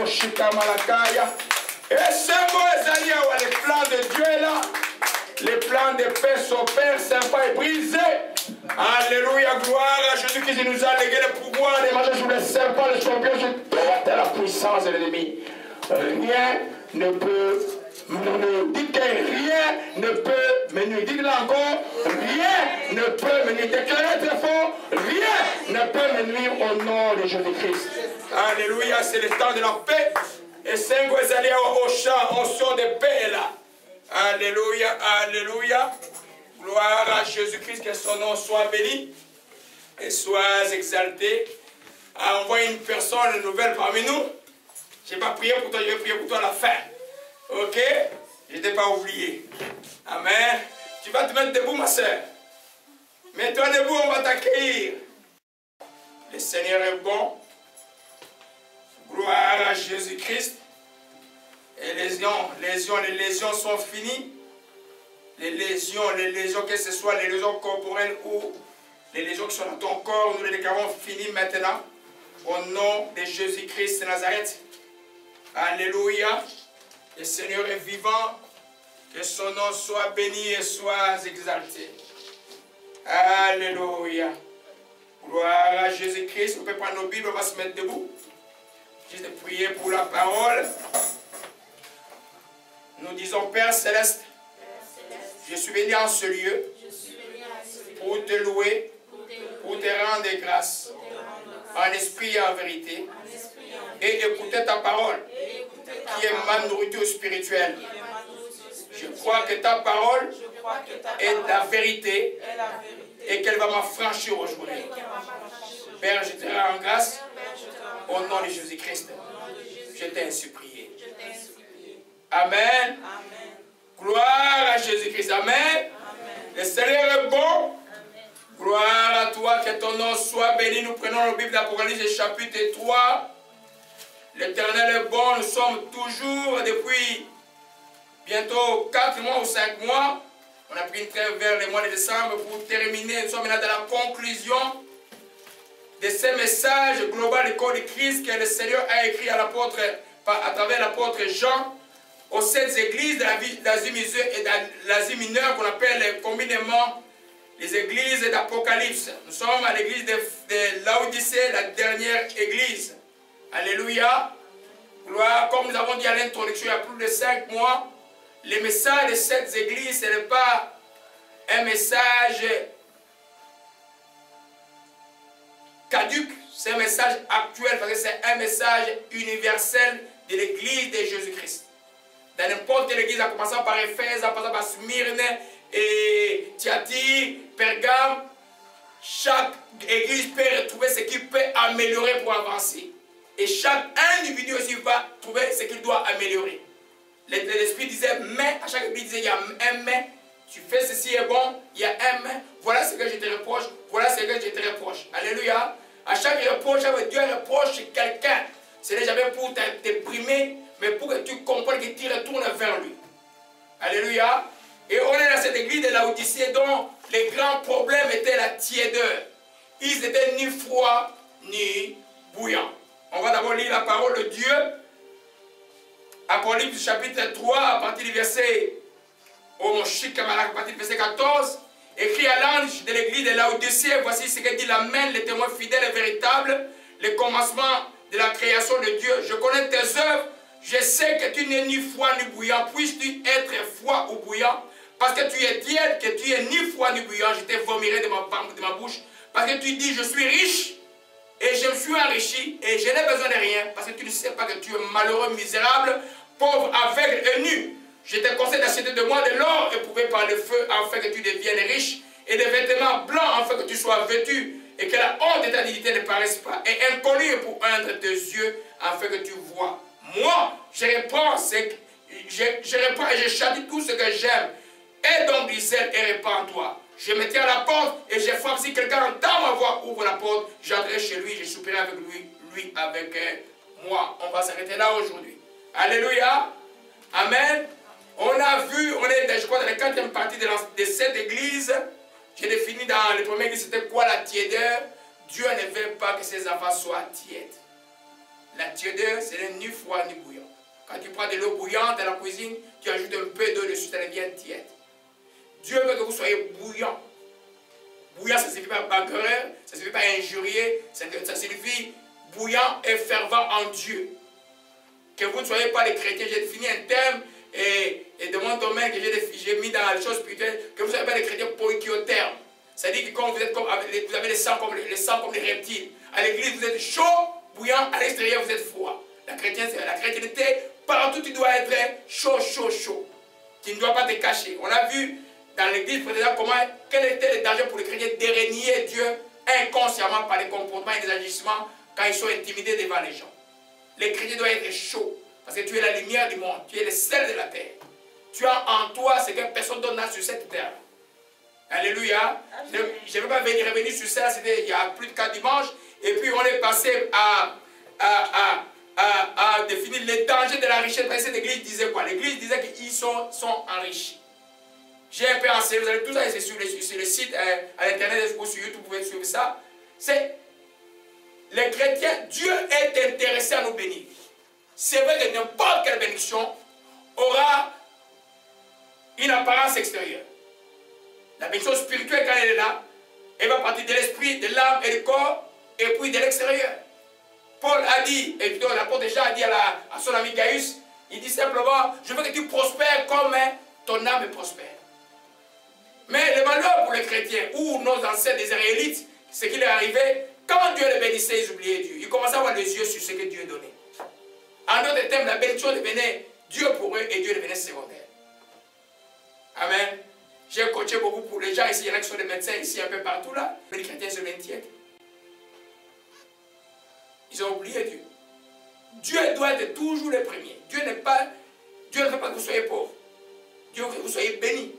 Moshika Malakaya. Et c'est bon, les plans de Dieu est là. Les plans de paix, son Père sympa est brisé. Alléluia, gloire à Jésus-Christ. Il nous a légué le pouvoir de marcher sur les serpents, les scorpions, sur toute la puissance de l'ennemi. Rien ne peut me dites que rien ne peut me nuire. Dites-le encore, rien ne peut me nuire. Déclarez très fort, rien ne peut me nuire au nom de Jésus-Christ. Alléluia, c'est le temps de la paix. Et cinq allez au chant, en son de paix là. Alléluia, alléluia. Gloire à Jésus-Christ, que son nom soit béni et soit exalté. Envoie une personne nouvelle parmi nous. Je n'ai pas prié pour toi, je vais prier pour toi à la fin. Ok? Je ne t'ai pas oublié. Amen. Tu vas te mettre debout, ma soeur. Mets-toi debout, on va t'accueillir. Le Seigneur est bon. Gloire à Jésus-Christ. Et les lésions sont finies. Les lésions, que ce soit les lésions corporelles ou les lésions qui sont dans ton corps, nous les déclarons finies maintenant. Au nom de Jésus-Christ de Nazareth. Alléluia. Le Seigneur est vivant. Que son nom soit béni et soit exalté. Alléluia. Gloire à Jésus-Christ. On peut prendre nos Bibles, on va se mettre debout. Juste prier pour la parole. Nous disons, Père Céleste, je suis venu en ce lieu pour te louer, pour te rendre grâce, en esprit et en vérité, et écouter ta parole, qui est ma nourriture spirituelle. Je crois que ta parole est la vérité et qu'elle va m'affranchir aujourd'hui. Père, je te rends grâce au nom de Jésus-Christ. Je t'ai ainsi prié. Amen. Gloire à Jésus-Christ. Amen. Le Seigneur est bon. Gloire à toi, que ton nom soit béni. Nous prenons la Bible d'Apocalypse chapitre 3. L'Éternel est bon. Nous sommes toujours depuis bientôt 4 mois ou 5 mois. On a pris une trêve vers le mois de décembre pour terminer. Nous sommes maintenant dans la conclusion de ce message global du corps de Christ que le Seigneur a écrit à l'apôtre, à travers l'apôtre Jean, aux 7 églises d'Asie mineure et d'Asie mineure qu'on appelle communément les églises d'Apocalypse. Nous sommes à l'église de Laodicée, la dernière église. Alléluia. Gloire. Comme nous avons dit à l'introduction il y a plus de 5 mois, le message de cette église, ce n'est pas un message caduque, c'est un message actuel, parce que c'est un message universel de l'église de Jésus-Christ. Dans n'importe quelle église, en commençant par Éphèse, en passant par Smyrne, et Thyatire, Pergame, chaque église peut retrouver ce qu'il peut améliorer pour avancer. Et chaque individu aussi va trouver ce qu'il doit améliorer. L'Esprit disait, mais, à chaque église disait, il y a un mais, tu fais ceci est bon, il y a un mais, voilà ce que je te reproche, voilà ce que je te reproche. Alléluia. À chaque reproche, Dieu reproche quelqu'un. Ce n'est jamais pour t'imprimer, mais pour que tu comprennes que tu retournes vers lui. Alléluia. Et on est dans cette église de Laodicée dont les grands problèmes étaient la tiédeur. Ils n'étaient ni froids, ni bouillants. On va d'abord lire la parole de Dieu. Apocalypse chapitre 3, à partir du verset, à partir du verset 14. Écrit à l'ange de l'église de Laodicée, voici ce que dit l'Amen, le témoin fidèle et véritable, le commencement de la création de Dieu. Je connais tes œuvres, je sais que tu n'es ni froid ni bouillant. Puisses-tu être froid ou bouillant? Parce que tu es tiède, que tu es ni froid ni bouillant, je te vomirai de ma bouche. Parce que tu dis, je suis riche et je me suis enrichi et je n'ai besoin de rien. Parce que tu ne sais pas que tu es malheureux, misérable, pauvre, aveugle et nu. Je te conseille d'acheter de moi de l'or éprouvé par le feu, afin que tu deviennes riche, et des vêtements blancs, afin que tu sois vêtu, et que la honte de ta dignité ne paraisse pas, et un collier pour peindre tes yeux, afin que tu vois. Moi, je reprends et je châtie tout ce que j'aime. Aie donc du zèle et répands-toi. Je me tiens à la porte, et je frappe. Si quelqu'un entend ma voix, ouvre la porte, j'entrerai chez lui, je souperai avec lui avec moi. On va s'arrêter là aujourd'hui. Alléluia. Amen. On a vu, on est, je crois, dans la 4e partie de cette église. J'ai défini dans le premier église, c'était quoi la tiédeur? Dieu ne veut pas que ses enfants soient tièdes. La tiédeur, ce n'est ni froid ni bouillant. Quand tu prends de l'eau bouillante dans la cuisine, tu ajoutes un peu d'eau dessus, ça devient tiède. Dieu veut que vous soyez bouillant. Bouillant, ça ne signifie pas bagarreur, ça ne signifie pas injurier, ça signifie bouillant et fervent en Dieu. Que vous ne soyez pas les chrétiens, j'ai défini un thème et de mon domaine que j'ai mis dans les choses spirituelles, que vous ne soyez pas les chrétiens poikiothermes. C'est-à-dire que quand vous êtes comme, vous avez les sangs comme les reptiles. À l'église, vous êtes chaud, bouillant, à l'extérieur, vous êtes froid. La chrétienté, partout tu dois être chaud, chaud, chaud. Tu ne dois pas te cacher. On a vu dans l'église précédente quel était le danger pour les chrétiens de renier Dieu inconsciemment par des comportements et des agissements quand ils sont intimidés devant les gens. Les chrétiens doivent être chauds parce que tu es la lumière du monde, tu es le sel de la terre. Tu as en toi ce que personne d'autre n'a sur cette terre. Alléluia. Je ne vais pas revenir sur ça, c'était il y a plus de 4 dimanches. Et puis on est passé à définir les dangers de la richesse. Parce que cette église disait quoi? L'église disait qu'ils sont enrichis. J'ai un peu enseigné, vous allez tout ça sur le site, à l'internet ou sur YouTube, vous pouvez suivre ça. C'est les chrétiens, Dieu est intéressé à nous bénir. C'est vrai que n'importe quelle bénédiction aura une apparence extérieure. La bénédiction spirituelle, quand elle est là, elle va partir de l'esprit, de l'âme et du corps, et puis de l'extérieur. Paul a dit, et plutôt l'apôtre Jean a dit à son ami Gaius, il dit simplement, je veux que tu prospères comme ton âme prospère. Mais le malheur pour les chrétiens, ou nos ancêtres des Israélites, ce qui leur est arrivé, quand Dieu les bénissait, ils oubliaient Dieu. Ils commençaient à avoir les yeux sur ce que Dieu donnait. En d'autres termes, la bénédiction devenait Dieu pour eux et Dieu devenait secondaire. Amen. J'ai coaché beaucoup pour les gens ici, il y en a qui sont des médecins ici un peu partout là, mais les chrétiens se maintiennent. Ils ont oublié Dieu. Dieu doit être toujours le premier. Dieu ne veut pas que vous soyez pauvres. Dieu veut que vous soyez bénis.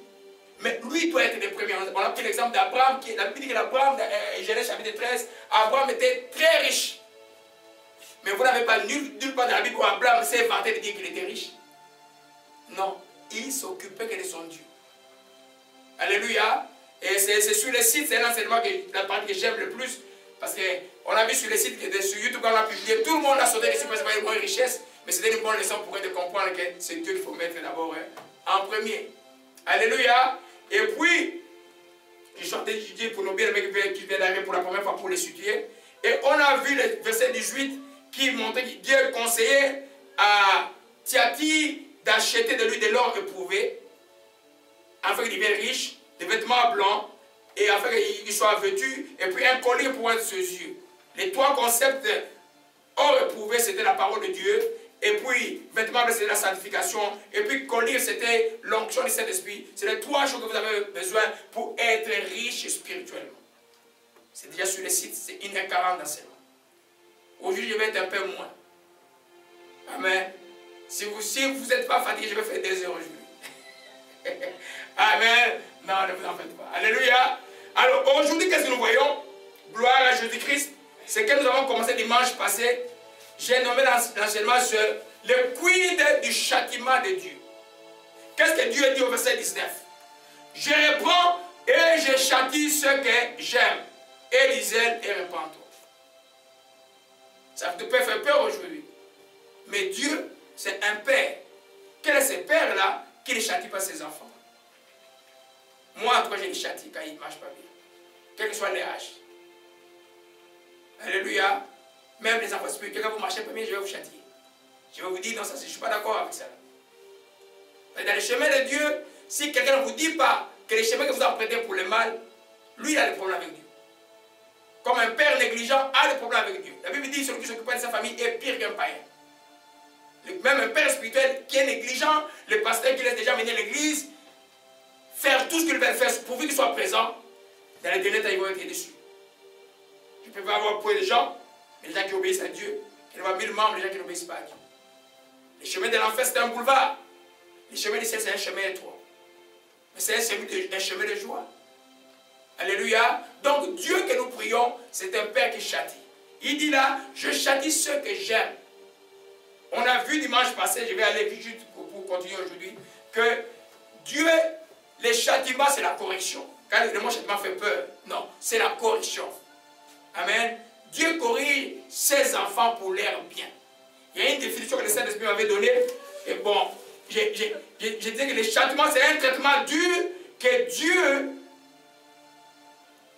Mais lui doit être le premier. On a pris l'exemple d'Abraham, la Bible dit que Abraham, Genèse chapitre 13, Abraham était très riche. Mais vous n'avez pas nulle part dans la Bible où Abraham s'est vanté de dire qu'il était riche. Non, il s'occupait que de son Dieu. Alléluia. Et c'est sur le site, c'est un enseignement la partie que j'aime le plus. Parce qu'on a vu sur le site, sur YouTube, quand on a publié, tout le monde a sauté dessus parce que c'est pas une bonne richesse. Mais c'était une bonne leçon pour eux de comprendre que c'est Dieu qu'il faut mettre d'abord en premier. Alléluia. Et puis, je suis en train d'étudier pour nos bien-aimés qui viennent d'arriver pour la première fois pour les étudier. Et on a vu le verset 18 qui montrait que Dieu conseillait à Thyatire d'acheter de lui de l'or éprouvé, afin qu'il devienne riche, des vêtements blancs, et afin qu'il soit vêtu, et puis un collier pour être ses yeux. Les 3 concepts, or éprouvé, c'était la parole de Dieu, et puis vêtements blancs, c'était la sanctification, et puis collier, c'était l'onction du Saint-Esprit. C'est les 3 choses que vous avez besoin pour être riche spirituellement. C'est déjà sur le site, c'est 1h40 d'enseignement. Aujourd'hui, je vais être un peu moins. Amen. Si vous n'êtes pas fatigué, je vais faire 2 heures aujourd'hui. Amen. Non, ne vous en faites pas. Alléluia. Alors aujourd'hui, qu'est-ce que nous voyons? Gloire à Jésus-Christ. C'est que nous avons commencé dimanche passé. J'ai nommé l'enseignement sur le quid du châtiment de Dieu. Qu'est-ce que Dieu dit au verset 19? Je reprends et je châtie ceux que j'aime. Élisée et répands-toi. Ça te peut faire peur aujourd'hui. Mais Dieu, c'est un père. Quel est ce père-là qui ne châtie pas ses enfants? Moi, en tout cas, je les châtie quand ils ne marchent pas bien. Quel que soit les âges. Alléluia. Même les enfants spirituels, quand vous ne marchez pas bien, je vais vous châtier. Je vais vous dire, non, ça, je ne suis pas d'accord avec ça. Dans les chemins de Dieu, si quelqu'un ne vous dit pas que les chemins que vous empruntez pour le mal, lui, il a des problèmes avec Dieu. Comme un père négligent a des problèmes avec Dieu. La Bible dit que celui qui s'occupe de sa famille est pire qu'un païen. Même un père spirituel qui est négligent, le pasteur qui laisse déjà mener l'église, faire tout ce qu'il veut faire pourvu qu'il soit présent, dans les derniers temps, ils vont être dessus. Je peux pas avoir peu de gens, mais les gens qui obéissent à Dieu, il y a 1000 membres, les gens qui n'obéissent pas à Dieu. Le chemin de l'enfer, c'est un boulevard. Le chemin du ciel, c'est un chemin étroit. Mais c'est un chemin de joie. Alléluia. Donc, Dieu que nous prions, c'est un Père qui châtie. Il dit là, je châtie ceux que j'aime. On a vu dimanche passé, je vais aller vite juste pour continuer aujourd'hui, que Dieu, les châtiments, c'est la correction. Quand le mot châtiment fait peur, non, c'est la correction. Amen. Dieu corrige ses enfants pour leur bien. Il y a une définition que le Saint-Esprit m'avait donnée. Et bon, je disais que le châtiment, c'est un traitement dur que Dieu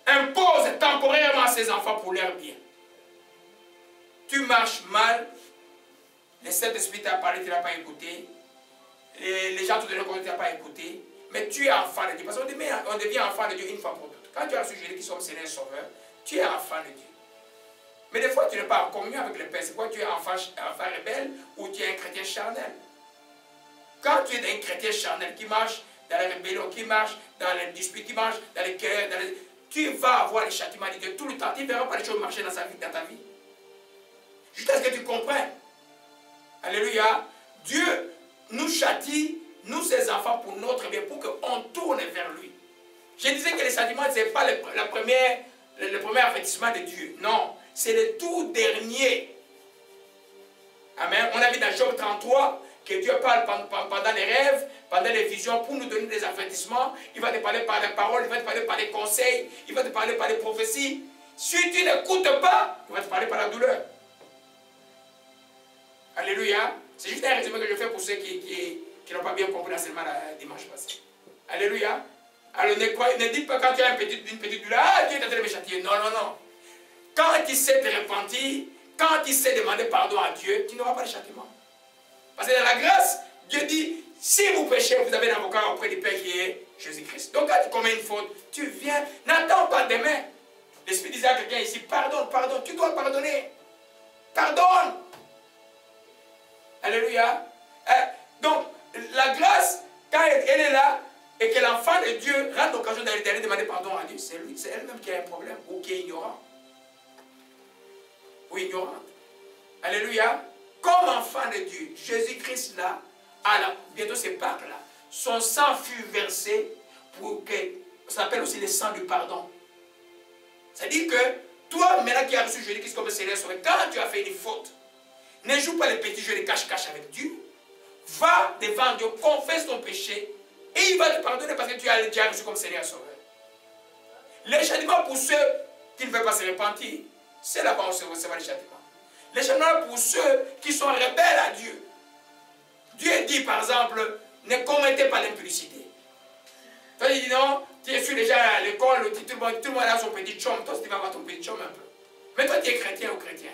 impose temporairement à ses enfants pour leur bien. Tu marches mal, le Saint-Esprit t'a parlé, tu ne l'as pas écouté. Les gens te donnent compte, tu n'as pas écouté. Mais tu es enfant de Dieu. Parce qu'on devient enfant de Dieu une fois pour toutes. Quand tu as reçu Jésus qui sont Seigneur et Sauveur, tu es enfant de Dieu. Mais des fois, tu n'es pas en communion avec le Père. C'est quoi? Tu es enfant rebelle ou tu es un chrétien charnel. Quand tu es un chrétien charnel qui marche dans la rébellion, qui marche dans les disputes, qui marche dans les querelles, tu vas avoir les châtiments de Dieu tout le temps. Tu ne verras pas les choses marcher dans ta vie. Jusqu'à ce que tu comprennes. Alléluia. Dieu nous châtie, nous ses enfants, pour notre bien, pour qu'on tourne vers lui. Je disais que les châtiments, ce n'est pas le premier avertissement de Dieu. Non, c'est le tout dernier. Amen. On a vu dans Job 33 que Dieu parle pendant les rêves, pendant les visions, pour nous donner des avertissements. Il va te parler par les paroles, il va te parler par les conseils, il va te parler par les prophéties. Si tu n'écoutes pas, il va te parler par la douleur. Alléluia. C'est juste un résumé que je fais pour ceux qui n'ont pas bien compris l'enseignement dimanche passé. Alléluia. Alors ne dites pas quand tu as une petite douleur, ah, Dieu est en train de me châtier. Non, non, non. Quand tu sais te repentir, quand tu sais demander pardon à Dieu, tu n'auras pas de châtiment. Parce que dans la grâce, Dieu dit, si vous péchez, vous avez un avocat auprès du Père qui est Jésus-Christ. Donc quand tu commets une faute, tu viens, n'attends pas demain. L'Esprit disait à quelqu'un ici, pardonne, pardonne, tu dois pardonner. Pardonne. Alléluia. Donc, la grâce, quand elle est là, et que l'enfant de Dieu rate l'occasion d'aller demander pardon à Dieu, c'est lui, c'est elle-même qui a un problème, ou qui est ignorant. Ou ignorante. Alléluia. Comme enfant de Dieu, Jésus-Christ là, bientôt c'est Pâques là, son sang fut versé pour que, ça s'appelle aussi le sang du pardon. C'est-à-dire que, toi, maintenant qui as reçu Jésus-Christ comme Seigneur Sauveur, quand tu as fait une faute, ne joue pas les petits jeux de cache-cache avec Dieu. Va devant Dieu, confesse ton péché et il va te pardonner parce que tu as déjà reçu comme Seigneur Sauveur. Les châtiments pour ceux qui ne veulent pas se repentir, c'est là-bas où on se recevra les châtiments. Les châtiments pour ceux qui sont rebelles à Dieu. Dieu dit par exemple, ne commettez pas l'impudicité. Toi tu dis non, tu es déjà à l'école, tout le monde a son petit chum, toi tu vas avoir ton petit chum un peu. Mais toi tu es chrétien ou chrétien.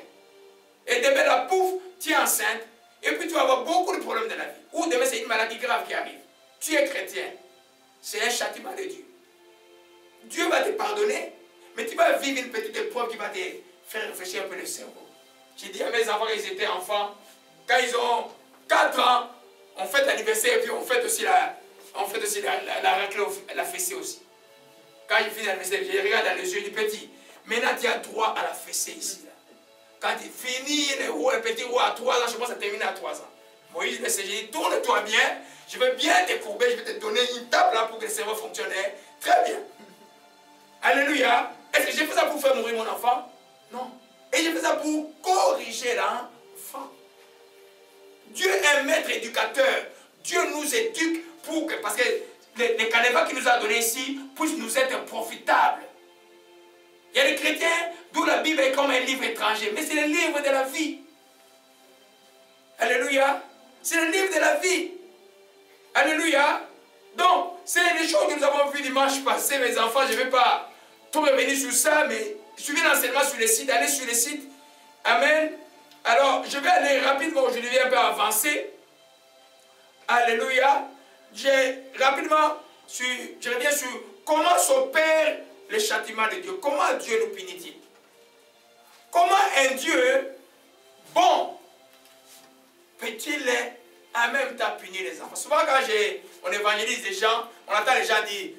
Et demain, la pouf, tu es enceinte. Et puis tu vas avoir beaucoup de problèmes dans la vie. Ou demain, c'est une maladie grave qui arrive. Tu es chrétien. C'est un châtiment de Dieu. Dieu va te pardonner, mais tu vas vivre une petite épreuve qui va te faire réfléchir un peu le cerveau. J'ai dit à mes enfants, ils étaient enfants, quand ils ont 4 ans, on fête l'anniversaire et puis on fête aussi la raclée, la fessée aussi. Quand ils finissent l'anniversaire, je regarde dans les yeux du petit. Maintenant, tu as droit à la fessée ici. Là. Quand il finit le petit roi à 3 ans, je pense que ça termine à 3 ans. Moïse me dit, tourne-toi bien, je vais bien te courber, je vais te donner une table là pour que le cerveau fonctionne. Très bien. Alléluia. Est-ce que j'ai fait ça pour faire mourir mon enfant? Non. Et j'ai fait ça pour corriger l'enfant. Dieu est un maître éducateur. Dieu nous éduque pour que, parce que les canevas qu'il nous a donnés ici puissent nous être profitables. Il y a des chrétiens d'où la Bible est comme un livre étranger, mais c'est le livre de la vie. Alléluia. C'est le livre de la vie. Alléluia. Donc, c'est les choses que nous avons vues dimanche passé, mes enfants. Je ne vais pas tout revenir sur ça, mais suivez l'enseignement sur le site. Allez sur le site. Amen. Alors, je vais aller rapidement, je vais un peu avancer. Alléluia. Rapidement, je reviens sur comment s'opère le châtiment de Dieu. Comment Dieu nous punit-il? Comment un Dieu bon peut-il en même temps punir les enfants? Souvent quand on évangélise des gens, on entend les gens dire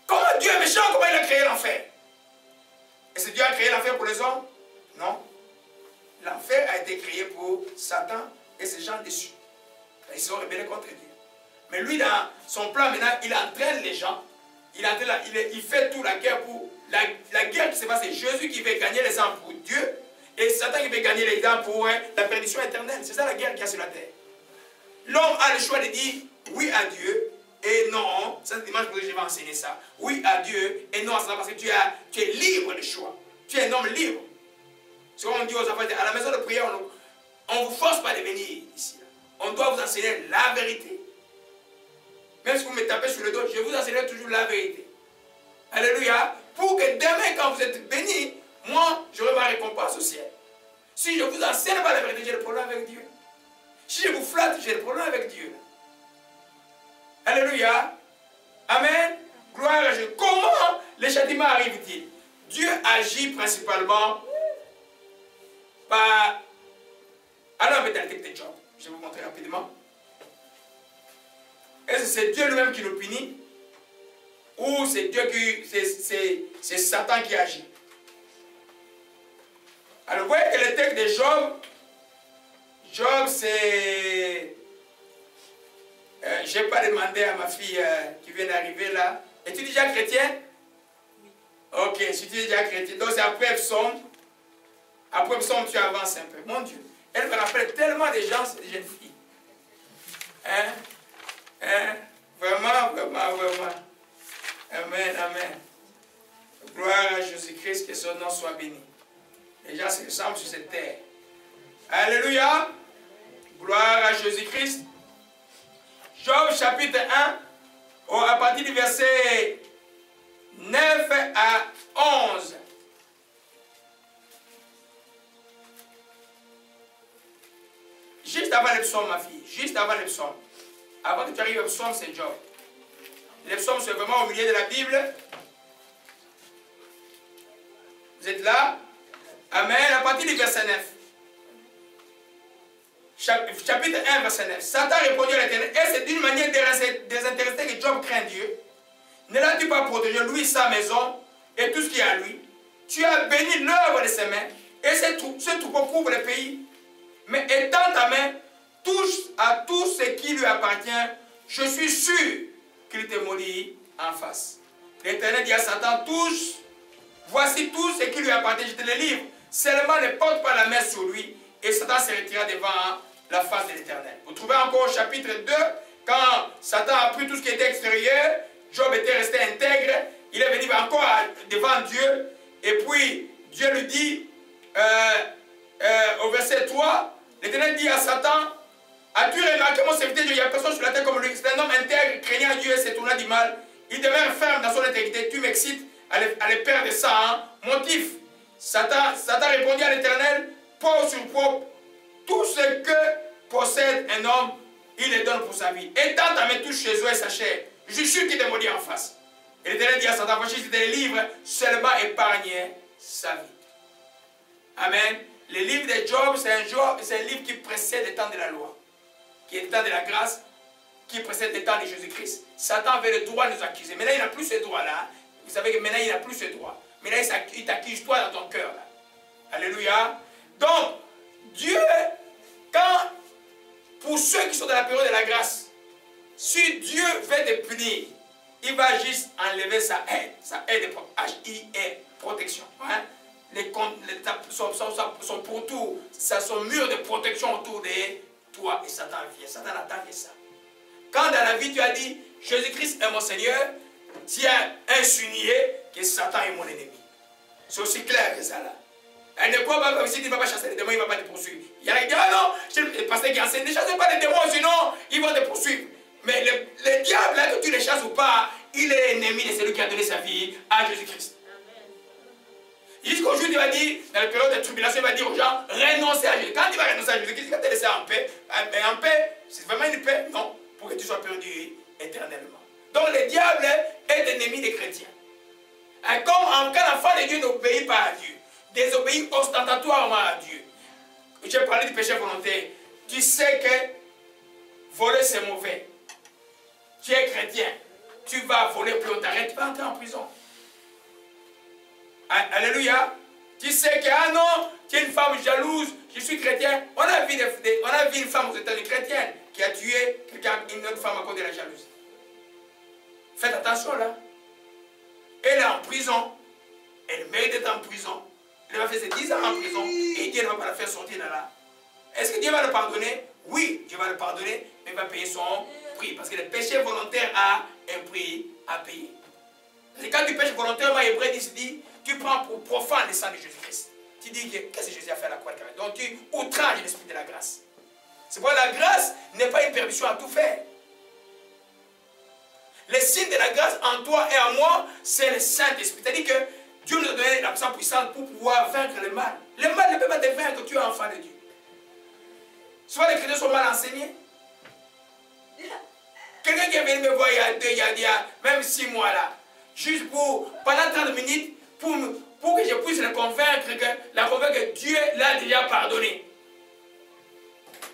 comment Dieu est méchant, comment il a créé l'enfer? Est-ce que Dieu a créé l'enfer pour les hommes? Non. L'enfer a été créé pour Satan et ses gens déçus. Ils sont rebellés contre Dieu. Mais lui, dans son plan maintenant, il entraîne les gens. Il fait toute la guerre pour... La guerre qui se passe, c'est Jésus qui veut gagner les hommes pour Dieu. Et Satan qui veut gagner les hommes pour la perdition éternelle. C'est ça la guerre qu'il y a sur la terre. L'homme a le choix de dire oui à Dieu et non. Ça, c'est dimanche que je vais enseigner ça. Oui à Dieu et non à ça parce que tu es libre de choix. Tu es un homme libre. C'est comme on dit aux enfants, à la maison de prière, On ne vous force pas de venir ici. On doit vous enseigner la vérité. Même si vous me tapez sur le dos, je vous enseignerai toujours la vérité. Alléluia. Pour que demain, quand vous êtes bénis, moi, j'aurai ma récompense au ciel. Si je ne vous enseigne pas la vérité, j'ai le problème avec Dieu. Si je vous flatte, j'ai le problème avec Dieu. Alléluia. Amen. Gloire à Dieu. Comment les châtiments arrivent-ils? Dieu agit principalement par... Alors, dans le texte de Job, je vais vous montrer rapidement. Est-ce que c'est Dieu lui-même qui nous punit? Ou c'est Dieu qui... c'est Satan qui agit? Alors, vous voyez que le texte de Job, c'est... je n'ai pas demandé à ma fille qui vient d'arriver là. Es-tu déjà chrétien? Ok, si tu es déjà chrétien. Donc c'est après Psaume. Après Psaume, tu avances un peu. Mon Dieu, elle me rappelle tellement de gens, ces jeunes filles. Hein? Hein? Vraiment, vraiment, vraiment. Amen, amen. Gloire à Jésus-Christ, que son nom soit béni. Les gens se ressemblent sur cette terre. Alléluia. Gloire à Jésus-Christ. Job chapitre 1, à partir du verset 9 à 11. Juste avant le psaume, ma fille. Juste avant le psaume. Avant que tu arrives au psaume, c'est Job. Le psaume, c'est vraiment au milieu de la Bible. Vous êtes là? Amen. À partir du verset 9. Chapitre 1, verset 9. Satan répondit à l'Éternel, et c'est d'une manière désintéressée que Job craint Dieu. Ne l'as-tu pas protégé, lui, sa maison, et tout ce qui est à lui? Tu as béni l'œuvre de ses mains, et ce troupeau couvre le pays. Mais étends ta main, touche à tout ce qui lui appartient, je suis sûr qu'il te maudit en face. L'Éternel dit à Satan, touche, voici tout ce qui lui appartient, je te le livre. Seulement ne porte pas la main sur lui, et Satan se retira devant la face de l'Éternel. Vous trouvez encore au chapitre 2, quand Satan a pris tout ce qui était extérieur, Job était resté intègre, il est venu encore devant Dieu, et puis Dieu lui dit, au verset 3, l'Éternel dit à Satan, as-tu remarqué mon serviteur Dieu, il n'y a personne sur la terre comme lui, c'est un homme intègre, craignant Dieu et se tournant du mal, il demeure ferme dans son intégrité, tu m'excites à le perdre ça, motif. Satan répondit à l'Éternel, pauvre sur pauvre, tout ce que possède un homme, il le donne pour sa vie. Étends ta main, touche chez eux et sa chair. Je suis sûr qu'il te maudit en face. Et l'Éternel dit à Satan, voici, je te livre, seulement épargne sa vie. Amen. Le livre de Job, c'est un livre qui précède le temps de la loi, qui est le temps de la grâce, qui précède le temps de Jésus-Christ. Satan avait le droit de nous accuser. Maintenant, il n'a plus ce droit-là. Vous savez que maintenant, il n'a plus ce droit. Maintenant, il t'accuse toi dans ton cœur. Alléluia. Donc, Dieu, pour ceux qui sont dans la période de la grâce, si Dieu veut te punir, il va juste enlever sa aide, H-I-E, protection. Hein? Son pourtour, son mur de protection autour de toi. Et Satan vient. Satan attend que ça. Quand dans la vie tu as dit, Jésus-Christ est mon Seigneur, tu as insinué que Satan est mon ennemi. C'est aussi clair que ça là. Elle ne croit pas comme si tu ne vas pas chasser les démons, il ne va pas te poursuivre. Il y en a qui disent, ah non, le pasteur qui enseigne, ne chassez pas les démons, sinon ils vont te poursuivre. Mais le diable, là, que tu les chasses ou pas, il est ennemi de celui qui a donné sa vie à Jésus-Christ. Jusqu'au jour, il va dire, dans la période de tribulation, il va dire aux gens, renoncez à Jésus. Quand il va renoncer à Jésus-Christ, il va te laisser en paix. Mais en paix, c'est vraiment une paix? Non, pour que tu sois perdu éternellement. Donc le diable est ennemi des chrétiens. Et quand l'enfant de Dieu n'obéit pas à Dieu, désobéit ostentatoirement à Dieu. J'ai parlé du péché volontaire. Tu sais que voler c'est mauvais. Tu es chrétien. Tu vas voler, puis on t'arrête, tu vas entrer en prison. Alléluia. Tu sais que, ah non, tu es une femme jalouse, je suis chrétien. On a vu une femme aux États-Unis chrétienne qui a tué une autre femme à cause de la jalousie. Faites attention là. Elle est en prison. Elle mérite d'être en prison. Elle va faire ses 10 ans en prison et Dieu ne va pas la faire sortir de là. Est-ce que Dieu va le pardonner? Oui, Dieu va le pardonner, mais il va payer son prix. Parce que le péché volontaire a un prix à payer. Parce que quand tu pêches volontairement, Hébreu dit, tu prends pour profane le sang de Jésus-Christ. tu dis que qu'est-ce que Jésus a fait à la croix de Calvaire? Donc tu outrages l'esprit de la grâce. C'est pourquoi la grâce n'est pas une permission à tout faire. Le signe de la grâce en toi et en moi, c'est le Saint-Esprit. C'est-à-dire que Dieu nous a donné la puissance pour pouvoir vaincre le mal. Le mal ne peut pas te vaincre, tu es enfant de Dieu. Soit les chrétiens sont mal enseignés. Quelqu'un qui est venu me voir il y a même 6 mois là, juste pendant 30 minutes, pour que je puisse le convaincre que Dieu l'a déjà pardonné.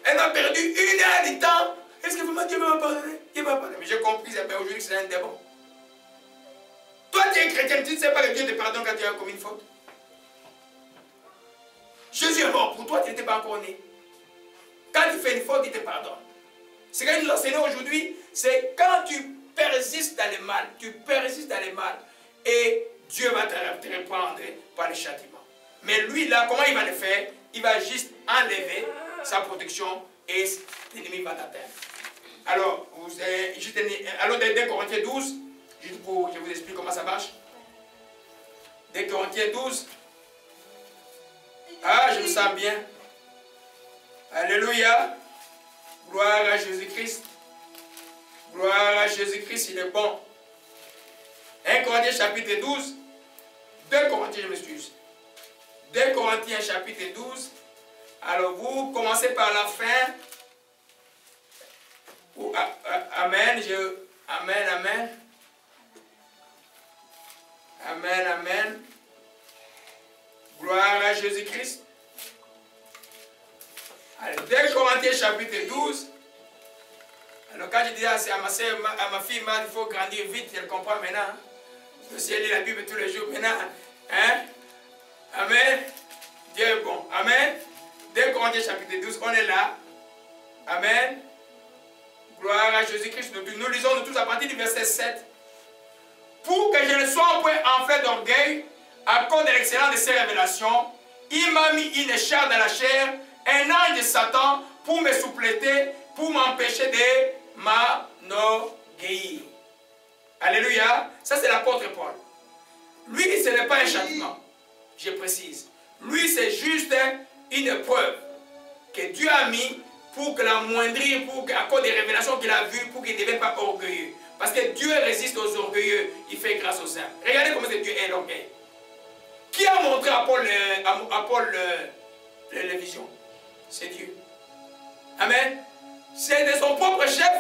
Elle m'a perdu 1 heure de temps. Est-ce que vraiment Dieu m'a pardonné? Dieu m'a pardonné. Mais j'ai compris aujourd'hui que c'est un démon. Toi, tu es chrétien, tu ne sais pas que Dieu te pardonne quand tu as commis une faute. Jésus est mort pour toi, tu n'étais pas encore né. Quand tu fais une faute, il te pardonne. Ce qu'il nous enseigne aujourd'hui, c'est quand tu persistes dans le mal, et Dieu va te reprendre par le châtiment. Mais lui, là, comment il va le faire? Il va juste enlever sa protection et l'ennemi va t'atteindre. Alors, alors, 2 Corinthiens 12, juste pour que je vous explique comment ça marche. 2 Corinthiens 12. Ah, je me sens bien. Alléluia. Gloire à Jésus-Christ. Gloire à Jésus-Christ, il est bon. 1 Corinthiens chapitre 12. 2 Corinthiens, je m'excuse. 2 Corinthiens chapitre 12. Alors vous commencez par la fin. Amen. Amen, amen. Amen, amen. Gloire à Jésus-Christ. 2 Corinthiens chapitre 12. Alors quand je disais à ma soeur, à ma fille, il faut grandir vite, elle comprend maintenant. Hein? Je dois lire la Bible tous les jours maintenant. Hein? Amen. Dieu est bon. Amen. 2 Corinthiens chapitre 12, on est là. Amen. Gloire à Jésus-Christ. Nous lisons nous tous à partir du verset 7. Pour que je ne sois point enflé d'orgueil, à cause de l'excellence de ses révélations, il m'a mis une écharpe dans la chair, un ange de Satan, pour me suppléter, pour m'empêcher de m'enorgueillir. Alléluia. Ça, c'est l'apôtre Paul. Lui, ce n'est pas un châtiment. Je précise. Lui, c'est juste une preuve que Dieu a mis pour que l'amoindrir, à cause des révélations qu'il a vues, pour qu'il ne devienne pas orgueilleux. Parce que Dieu résiste aux orgueilleux, il fait grâce aux saints. Regardez comment Dieu est l'orgueil. Qui a montré à Paul les visions? C'est Dieu. Amen. C'est de son propre chef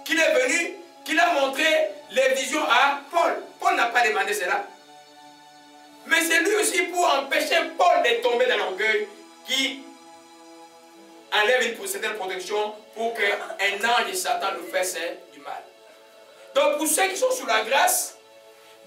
qu'il est venu, qu'il a montré les visions à Paul. Paul n'a pas demandé cela. Mais c'est lui aussi pour empêcher Paul de tomber dans l'orgueil qui enlève une certaine protection pour qu'un ange de Satan nous fasse du mal. Donc pour ceux qui sont sous la grâce,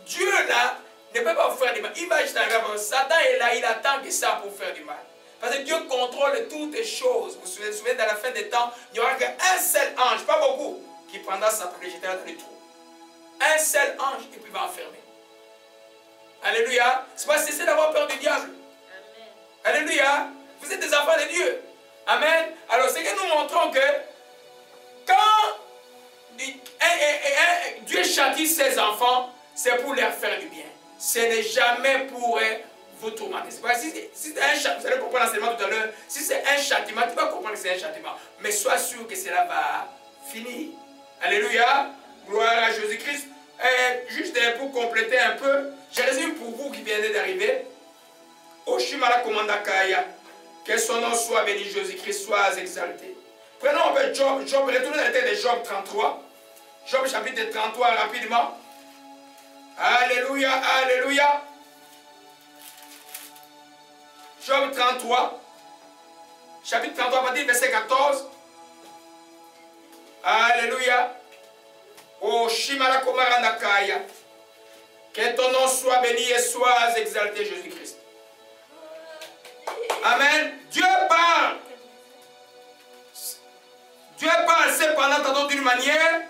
Dieu là ne peut pas vous faire du mal. Il va juste arriver. Satan est là, il attend que ça pour faire du mal. Parce que Dieu contrôle toutes les choses. Vous vous souvenez, dans la fin des temps, il n'y aura qu'un seul ange, pas beaucoup, qui prendra Satan et le jettera dans les trous. Un seul ange et puis il va enfermer. Alléluia. C'est pas cesser d'avoir peur du diable. Amen. Alléluia. Vous êtes des enfants de Dieu. Amen. Alors c'est que nous montrons que quand Dieu châtie ses enfants, c'est pour leur faire du bien. Ce n'est jamais pour vous tourmenter. Si c'est un châtiment, vous allez comprendre l'enseignement tout à l'heure, si c'est un châtiment, tu vas comprendre que c'est un châtiment. Mais sois sûr que cela va finir. Alléluia. Gloire à Jésus-Christ. Juste pour compléter un peu, je résume pour vous qui venez d'arriver. Oshimala Komandakaya. Que son nom soit béni, Jésus-Christ soit exalté. Prenons un peu Job, retournez dans la tête de Job 33. Job chapitre 33 rapidement. Alléluia, alléluia. Job 33. Chapitre 33, à partir du verset 14. Alléluia. Oh Shimala Komarandakaya. Que ton nom soit béni et soit exalté, Jésus-Christ. Amen. Dieu parle. Dieu parle cependant tantôt d'une manière,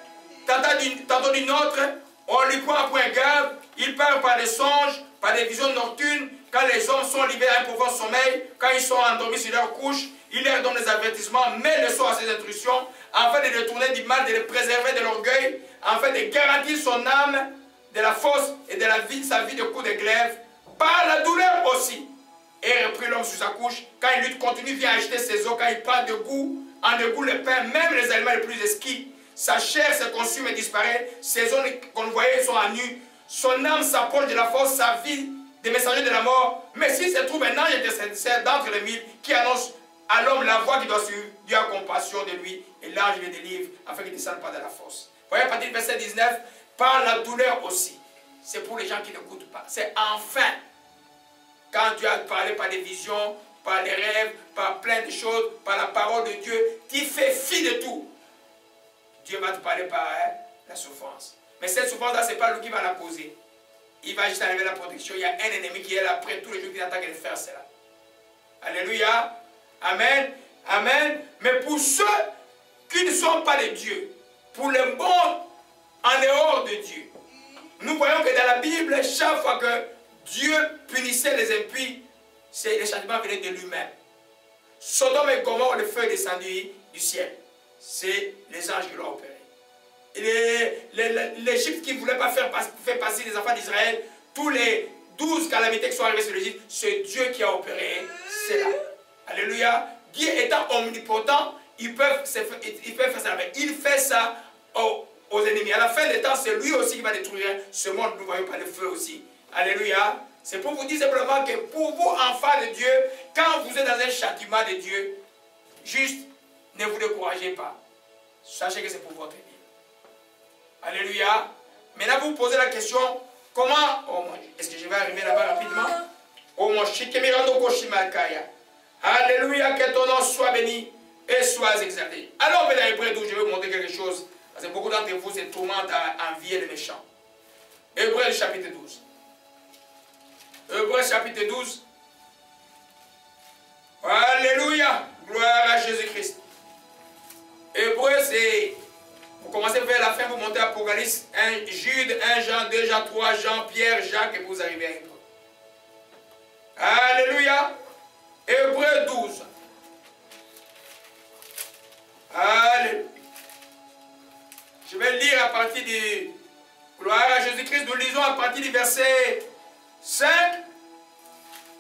tantôt d'une autre. On lui prend un point garde. Il parle par des songes, par des visions nocturnes. Quand les hommes sont livrés à un profond sommeil, quand ils sont endormis sur leur couche, il leur donne des avertissements, met le sort à ses instructions, afin de les tourner du mal, de les préserver de l'orgueil, afin de garantir son âme de la force et de la vie, sa vie de coup de glaive, par la douleur aussi. et reprit l'homme sur sa couche. Quand il lutte, continue, vient agiter ses os. Quand il prend de goût, en égout le pain, même les aliments les plus exquis. Sa chair se consume et disparaît. Ses os qu'on voyait sont à nu. Son âme s'approche de la force, sa vie des messagers de la mort. Mais s'il se trouve un ange intercesseur d'entre les mille qui annonce à l'homme la voix qui doit suivre, Dieu a compassion de lui et l'ange le délivre afin qu'il ne descende pas de la force. Voyez, à partir du verset 19, par la douleur aussi. C'est pour les gens qui n'écoutent pas. C'est enfin, quand Dieu a parlé par des visions, par les rêves, par plein de choses, par la parole de Dieu, qui fait fi de tout. Dieu va te parler par la souffrance. Mais cette souffrance-là, ce n'est pas lui qui va la poser. Il va juste enlever la protection. Il y a un ennemi qui est là près tous les jours qui attaque de faire cela. Alléluia. Amen. Amen. Mais pour ceux qui ne sont pas de Dieu, pour les bons en dehors de Dieu, nous voyons que dans la Bible, chaque fois que Dieu punissait les impies, les châtiments venaient de lui-même. Sodome et Gomorrhe, le feu est descendu du ciel. C'est les anges qui l'ont opéré. L'Égypte qui ne voulait pas faire passer les enfants d'Israël, tous les 12 calamités qui sont arrivées sur l'Égypte, c'est Dieu qui a opéré cela. Alléluia. Dieu étant omnipotent, il peut faire ça. Mais il fait ça aux ennemis. À la fin des temps, c'est lui aussi qui va détruire ce monde. Nous ne voyons pas le feu aussi. Alléluia. C'est pour vous dire simplement que pour vous, enfants de Dieu, quand vous êtes dans un châtiment de Dieu, juste ne vous découragez pas. Sachez que c'est pour votre bien. Alléluia. Maintenant, vous vous posez la question, comment... Oh mon Dieu, est-ce que je vais arriver là-bas rapidement? Oh mon Shikemirando Koshimakaya. Alléluia, que ton nom soit béni et soit exalté. Alors, dans Hébreux 12, je vais vous montrer quelque chose. Parce que beaucoup d'entre vous se tourmentent à envier les méchants. Hébreux chapitre 12. Hébreux chapitre 12. Alléluia. Gloire à Jésus-Christ. Hébreux, c'est... Vous commencez vers la fin, vous montez à Apocalypse 1, Jude, 1 Jean, 2 Jean, 3 Jean, Pierre, Jacques, et vous arrivez à Hébreux. Alléluia. Hébreux 12. Alléluia. Je vais lire à partir du... Gloire à Jésus-Christ. Nous lisons à partir du verset 5.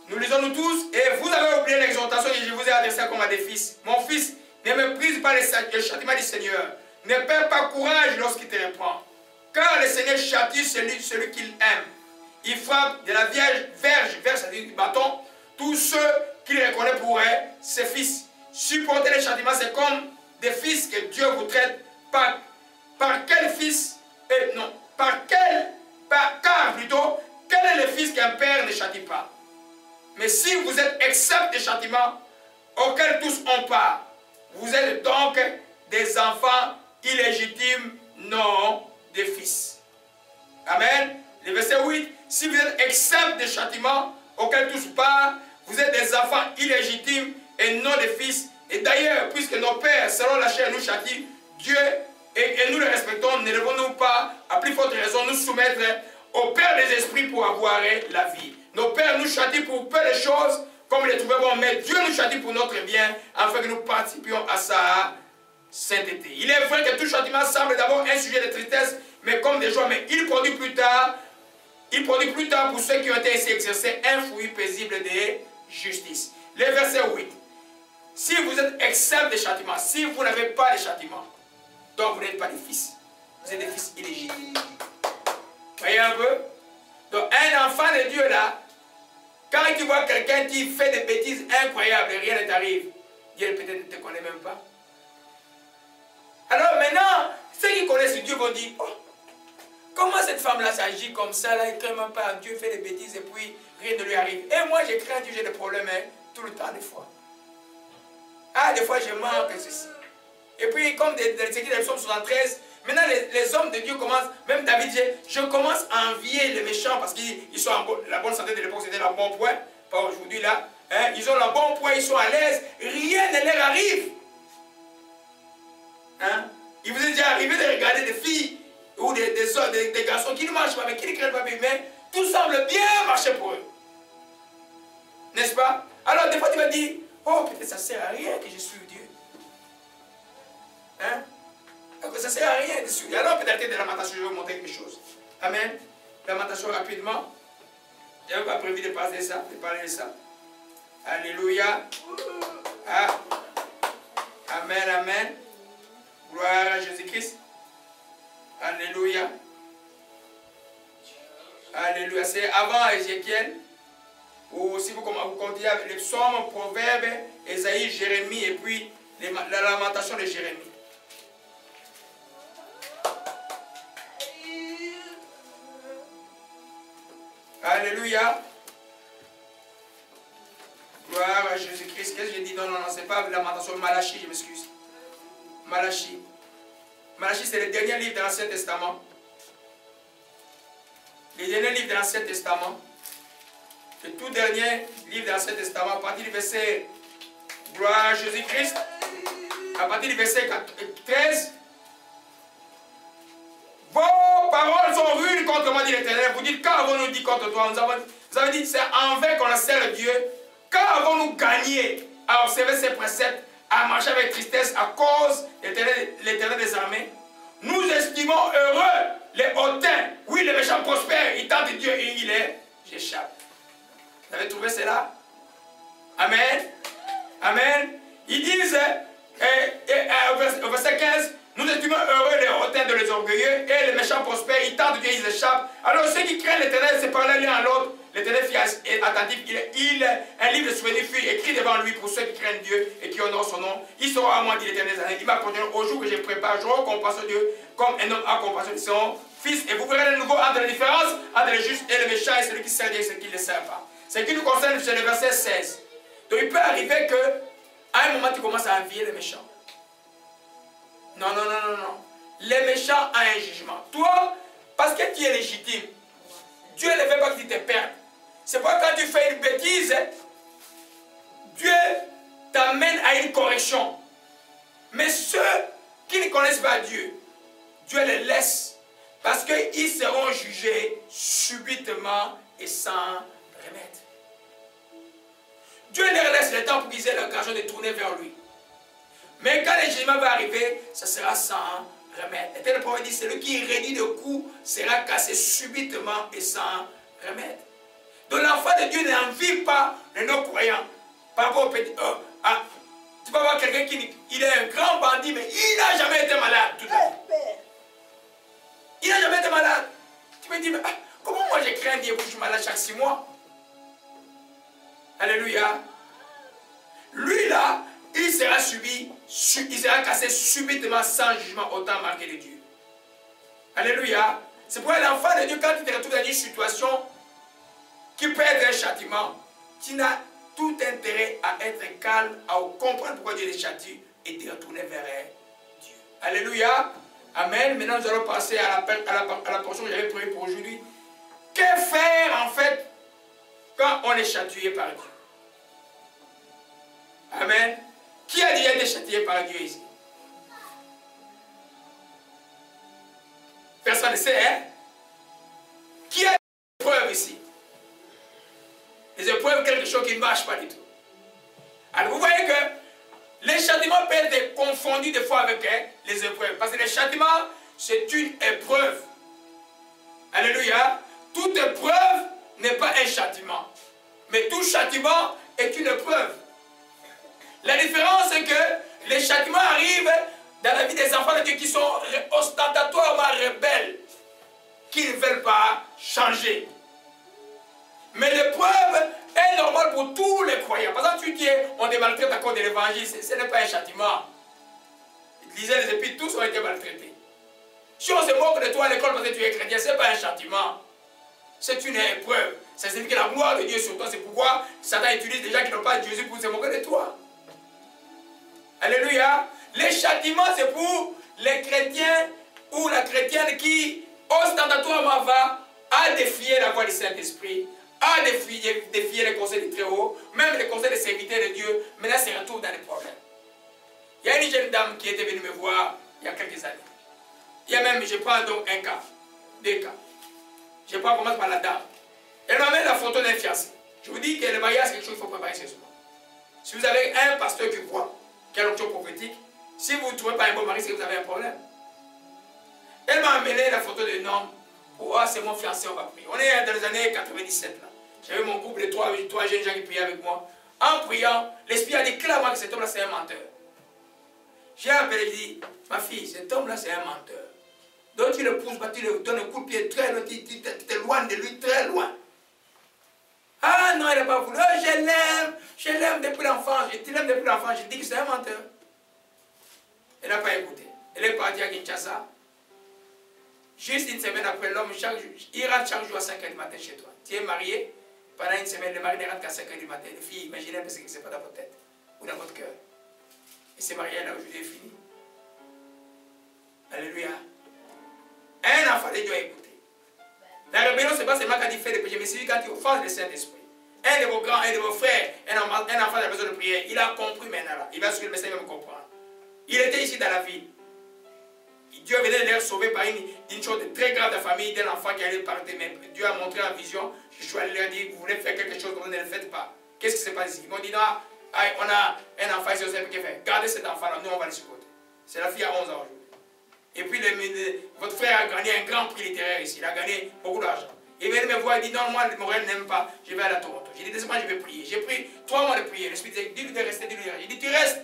Nous lisons nous tous. Et vous avez oublié l'exhortation que je vous ai adressée comme à des fils. Mon fils, ne méprise pas le châtiment du Seigneur. Ne perds pas courage lorsqu'il te reprend. Car le Seigneur châtie celui qu'il aime. Il frappe de la verge, c'est-à-dire du bâton, tous ceux qu'il reconnaît pour ses fils. Supporter le châtiment, c'est comme des fils que Dieu vous traite. Par quel fils, car plutôt, quel est le fils qu'un père ne châtie pas? Mais si vous êtes exempt des châtiments auxquels tous ont part, vous êtes donc des enfants illégitimes, non des fils. Amen. Le verset 8, si vous êtes exempt des châtiments auxquels tous partent, vous êtes des enfants illégitimes et non des fils. Et d'ailleurs, puisque nos pères, selon la chair, nous châtient, Dieu, et nous le respectons, ne devons-nous pas, à plus forte raison, nous soumettre au Père des esprits pour avoir la vie. Nos pères nous châtient pour peu de choses, comme les trouver bon, mais Dieu nous châtie pour notre bien, afin que nous participions à sa sainteté. Il est vrai que tout châtiment semble d'abord un sujet de tristesse, mais comme des joies, mais il produit plus tard pour ceux qui ont été ainsi exercés un fruit paisible de justice. Le verset 8. Si vous êtes exempt des châtiments, si vous n'avez pas de châtiment, donc vous n'êtes pas des fils. Vous êtes des fils illégitimes. Voyez un peu? Donc un enfant de Dieu là, quand il voit quelqu'un qui fait des bêtises incroyables et rien ne t'arrive, Dieu peut-être ne te connaît même pas. Alors maintenant, ceux qui connaissent Dieu vont dire, oh, comment cette femme-là s'agit comme ça, là, elle ne craint même pas Dieu, fait des bêtises et puis rien ne lui arrive. Et moi, je crains Dieu, j'ai des problèmes tout le temps, des fois. Ah, des fois, je manque ceci. Et puis, comme c'est écrit dans le psaume 73, maintenant, les hommes de Dieu commencent, même David dit, je commence à envier les méchants parce qu'ils sont en la bonne santé de l'époque, c'était le bon point, pas aujourd'hui là. Hein, ils ont le bon point, ils sont à l'aise, rien ne leur arrive. Hein? Il vous est déjà arrivé de regarder des filles ou des garçons qui ne marchent pas, mais qui ne craignent pas, mais tout semble bien marcher pour eux. N'est-ce pas? Alors, des fois, tu vas dire, oh, peut-être ça ne sert à rien que je suive Dieu. Hein? Ça ne sert à rien de suivre. Alors, peut-être de lamentation, je vais vous montrer quelque chose. Amen. Lamentation rapidement. Je n'avais pas prévu de parler de ça. Alléluia. Ah. Amen, amen. Gloire à Jésus-Christ. Alléluia. Alléluia. C'est avant Ézéchiel. Ou si vous continuez avec les psaumes, proverbes, Ésaïe, Jérémie et puis la lamentation de Jérémie. Alléluia. Gloire à Jésus-Christ. Qu'est-ce que j'ai dit? Non, c'est pas la lamentation. Malachie, je m'excuse. Malachie. Malachie, c'est le dernier livre de l'Ancien Testament. Le dernier livre de l'Ancien Testament. Le tout dernier livre de l'Ancien Testament, à partir du verset, gloire à Jésus-Christ, à partir du verset 13. Vos paroles sont rudes contre moi, dit l'Éternel. Vous dites, quand avons-nous dit contre toi? Vous avez dit, c'est en vain qu'on a servi Dieu. Quand avons-nous gagné à observer ses préceptes, à marcher avec tristesse à cause de l'Éternel des armées? Nous estimons heureux les hautains. Oui, les méchants prospèrent. Ils tentent Dieu et il est. J'échappe. Vous avez trouvé cela? Amen. Amen. Ils disent, au verset 15, nous estimons heureux les hautains de les orgueilleux et les méchants prospèrent. Ils tentent Dieu, ils échappent. Alors ceux qui craignent l'Éternel se parlent l'un à l'autre. L'Éternel est attentif. Un livre de souvenirs fut écrit devant lui pour ceux qui craignent Dieu et qui honorent son nom. Il sera à moi, dit l'Éternel. Il m'appartiendra au jour que je prépare. Je compassion Dieu comme un homme a compassion de son fils. Et vous verrez de nouveau entre la différence entre les justes et les méchants et celui qui sert Dieu et celui qui ne le sert pas. Ce qui nous concerne, c'est le verset 16. Donc il peut arriver que à un moment tu commences à envier les méchants. Non. Les méchants ont un jugement. Toi, parce que tu es légitime, Dieu ne veut pas que tu te perdes. C'est pourquoi quand tu fais une bêtise, Dieu t'amène à une correction. Mais ceux qui ne connaissent pas Dieu, Dieu les laisse parce qu'ils seront jugés subitement et sans remède. Dieu leur laisse le temps pour qu'ils aient l'occasion de tourner vers lui. Mais quand le jugement va arriver, ça sera sans remède. Et le prophète dit, celui qui réduit le coup sera cassé subitement et sans remède. Donc l'enfant de Dieu n'envie pas les non-croyants. Par rapport au petit... tu vas voir quelqu'un qui est un grand bandit, mais il n'a jamais été malade toute la vie. Il n'a jamais été malade. Tu me dis, mais comment moi je crains Dieu pour que je suis malade chaque 6 mois? Alléluia. Lui là, il sera cassé subitement sans jugement au temps marqué de Dieu. Alléluia. C'est pourquoi l'enfant de Dieu, quand il te retrouve dans une situation qui peut être un châtiment, tu n'as tout intérêt à être calme, à comprendre pourquoi Dieu les châtie et te retourner vers Dieu. Alléluia. Amen. Maintenant, nous allons passer à la portion que j'avais prévue pour aujourd'hui. Que faire en fait quand on est châtié par Dieu? Amen. Qui a déjà été châtié par Dieu ici? Personne ne sait, hein? Qui a des épreuves ici? Les épreuves, quelque chose qui ne marche pas du tout. Alors vous voyez que les châtiments peuvent être confondus des fois avec les épreuves. Parce que les châtiments, c'est une épreuve. Alléluia. Toute épreuve n'est pas un châtiment. Mais tout châtiment est une épreuve. La différence est que les châtiments arrivent dans la vie des enfants de Dieu qui sont ostentatoirement rebelles, qui ne veulent pas changer. Mais l'épreuve est normale pour tous les croyants. Par exemple, tu dis, on te maltraite à cause de l'évangile, ce n'est pas un châtiment. Ils lisaient les épîtres, tous ont été maltraités. Si on se moque de toi à l'école parce que tu es chrétien, ce n'est pas un châtiment. C'est une épreuve. Ça signifie que la gloire de Dieu est sur toi. C'est pourquoi Satan utilise des gens qui n'ont pas de Jésus pour se moquer de toi. Alléluia. Les châtiments, c'est pour les chrétiens ou la chrétienne qui ostentatoirement va à défier la voie du Saint-Esprit, à défier les conseils du Très-Haut, même les conseils des serviteurs de Dieu. Maintenant, c'est retour dans les problèmes. Il y a une jeune dame qui était venue me voir il y a quelques années. Il y a même, je prends donc un cas, 2 cas. Je commence par la dame. Elle m'amène la photo d'un fiancé. Je vous dis que le mariage, c'est quelque chose qu'il faut préparer sérieusement. Si vous avez un pasteur qui croit, qui a l'onction prophétique, si vous ne trouvez pas un bon mari, c'est que vous avez un problème. Elle m'a amené la photo d'un homme. Oh, c'est mon fiancé, on va prier. On est dans les années 97 là. J'avais mon groupe de 3 jeunes gens qui priaient avec moi. En priant, l'Esprit a dit clairement que cet homme-là, c'est un menteur. J'ai appelé, j'ai dit, ma fille, cet homme-là, c'est un menteur. Donc tu le pousses, tu le donnes un coup de pied très loin, tu t'éloignes de lui très loin. Ah non, il n'a pas voulu. Oh, je l'aime depuis l'enfance. Je l'aime depuis l'enfance. Je dis que c'est un menteur. Elle n'a pas écouté. Elle est partie à Kinshasa. Juste une semaine après, l'homme, il rentre chaque jour à 5 h du matin chez toi. Tu es marié, pendant une semaine, le mari ne rentre qu'à 5 h du matin. Les filles, imaginez ce que c'est pas dans votre tête ou dans votre cœur. Et c'est marié là aujourd'hui est fini. Alléluia. Un enfant de Dieu a écouté. La rébellion, ce n'est pas seulement quand il fait des péchés, mais c'est quand il offense le Saint-Esprit. Un de vos grands, un de vos frères, un enfant a besoin de prier. Il a compris maintenant là. Il va suivre le message, il va me comprendre. Il était ici dans la ville. Dieu venait de les sauver par une chose très grave de la famille d'un enfant qui allait partir. Mais Dieu a montré en vision. Je suis allé leur dire, vous voulez faire quelque chose, vous ne le faites pas. Qu'est-ce qui se passe ici? Ils m'ont dit, non, on a un enfant ici, on sait ce qu'il fait. Gardez cet enfant-là, nous on va le supporter. C'est la fille à 11 ans aujourd'hui. Et puis votre frère a gagné un grand prix littéraire ici. Il a gagné beaucoup d'argent. Il vient me voir, il dit, non, moi, Morel n'aime pas, je vais aller à Toronto. J'ai dit, laisse-moi, je vais prier. J'ai pris 3 mois de prier. Le Spirit dit, dis-lui de rester, dis-lui de rester. Il dit, tu restes.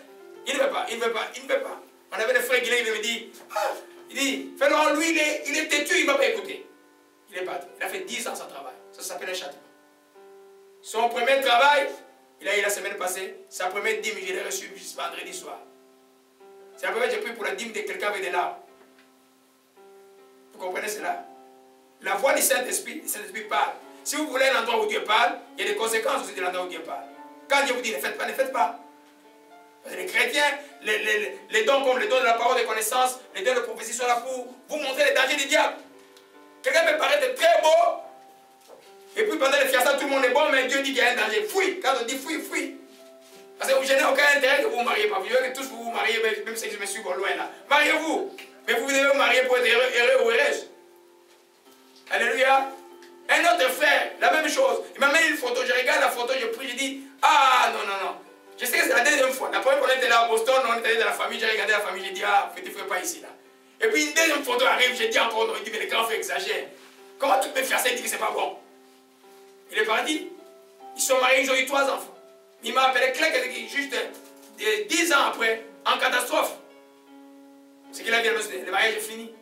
Il ne veut pas, il ne veut pas, il ne veut pas. On avait des frères Guilain, il me dit, ah, il dit, fais-le, lui, il est têtu, il ne m'a pas écouté. Il est parti. Il a fait 10 ans sans travail. Ça s'appelle un châtiment. Son premier travail, il a eu la semaine passée, sa première dîme, je l'ai reçue vendredi soir. C'est la première fois que j'ai pris pour la dîme de quelqu'un avec des larmes. Vous comprenez cela? La voix du Saint-Esprit, le Saint-Esprit parle. Si vous voulez un endroit où Dieu parle, il y a des conséquences aussi de l'endroit où Dieu parle. Quand Dieu vous dit ne faites pas, ne faites pas. Parce que les chrétiens, les dons comme les dons de la parole de connaissance, les dons de prophétie sont là pour vous montrer les dangers du diable. Quelqu'un peut paraître très beau, et puis pendant les fiançailles, tout le monde est bon, mais Dieu dit qu'il y a un danger. Fuis. Quand on dit fuis, fuis. Parce que vous n'avez aucun intérêt que vous vous mariez pas. Vous voulez que tous vous vous mariez, même si je me suis loin là. Mariez-vous. Mais vous devez vous marier pour être heureux ou heureuse. Alléluia. Un autre frère, la même chose. Il m'a mis une photo, je regarde la photo, je prie, je dis, ah non, non, non. Je sais que c'est la deuxième fois. La première fois, on était là à Boston, on était allé dans la famille, j'ai regardé la famille, j'ai dit, ah, tu ne fais pas ici là. Et puis une deuxième photo arrive, j'ai dit encore non, il dit, mais les grands frères exagèrent. Comment tu peux faire ça, il dit que c'est pas bon. Il est parti. Ils sont mariés, ils ont eu 3 enfants. Il m'a appelé Claire, juste 10 ans après, en catastrophe. Ce qu'il a dit, le mariage est fini.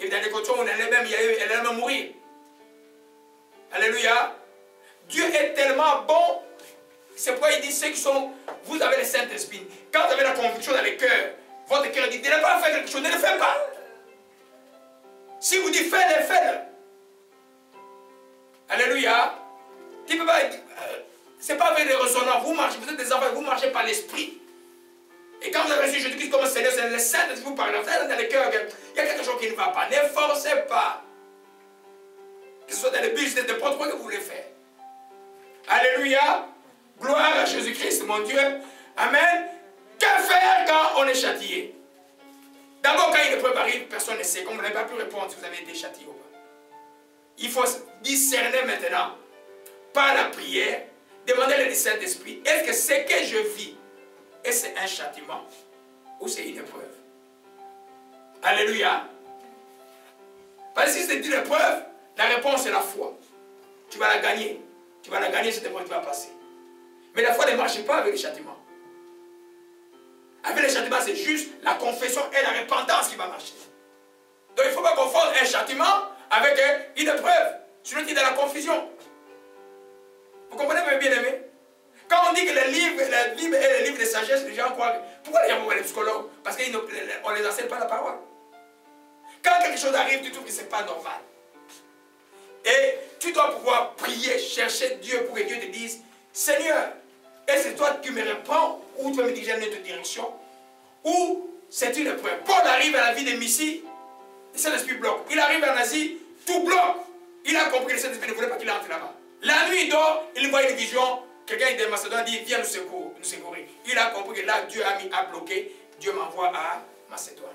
Et dans les conditions où elle allait même mourir. Alléluia. Dieu est tellement bon. C'est pourquoi il dit ceux qui sont, vous avez le Saint-Esprit. Quand vous avez la conviction dans le cœur, votre cœur dit, ne pas faire quelque chose, ne le faites pas. Si vous dites faites-le, faites-le. Alléluia. Ce n'est pas avec les résonances. Vous marchez, vous êtes des enfants, vous marchez par l'esprit. Et quand vous avez reçu Jésus-Christ comme Seigneur, c'est le Saint-Esprit qui vous parle. Vous avez dans le cœur, il y a quelque chose qui ne va pas. Ne forcez pas. Que ce soit dans le business, n'importe quoi que vous voulez faire. Alléluia. Gloire à Jésus-Christ, mon Dieu. Amen. Que faire quand on est châtié? D'abord, quand une épreuve arrive, personne ne sait. Comme vous n'avez pas pu répondre si vous avez été châtié ou pas. Il faut discerner maintenant, par la prière, demander le Saint-Esprit. Est-ce que ce que je vis, est-ce que c'est un châtiment ou c'est une épreuve? Alléluia. Parce que si c'est une épreuve, la réponse est la foi. Tu vas la gagner. Tu vas la gagner, cette épreuve qui va passer. Mais la foi ne marche pas avec les châtiments. Avec les châtiments, c'est juste la confession et la repentance qui va marcher. Donc il ne faut pas confondre un châtiment avec une épreuve. Sinon tu es dans la confusion. Vous comprenez, mes bien-aimés? Quand on dit que la Bible est le livre de sagesse, les gens croient. Pourquoi les gens vont les psychologues? Parce qu'on ne les enseigne pas la parole. Quand quelque chose arrive, tu trouves que ce n'est pas normal. Et tu dois pouvoir prier, chercher Dieu pour que Dieu te dise, Seigneur, est-ce que c'est toi qui me réponds ou tu vas me diriger dans une autre direction? Ou c'est une épreuve. Paul arrive à la vie de Missie, le Saint-Esprit bloque. Il arrive en Asie, tout bloque. Il a compris que le Saint-Esprit ne voulait pas qu'il entre là-bas. La nuit, il dort, il voit une vision. Quelqu'un de Macédoine dit, viens nous secourir. Il a compris que là, Dieu a bloqué. Dieu m'envoie à Macédoine.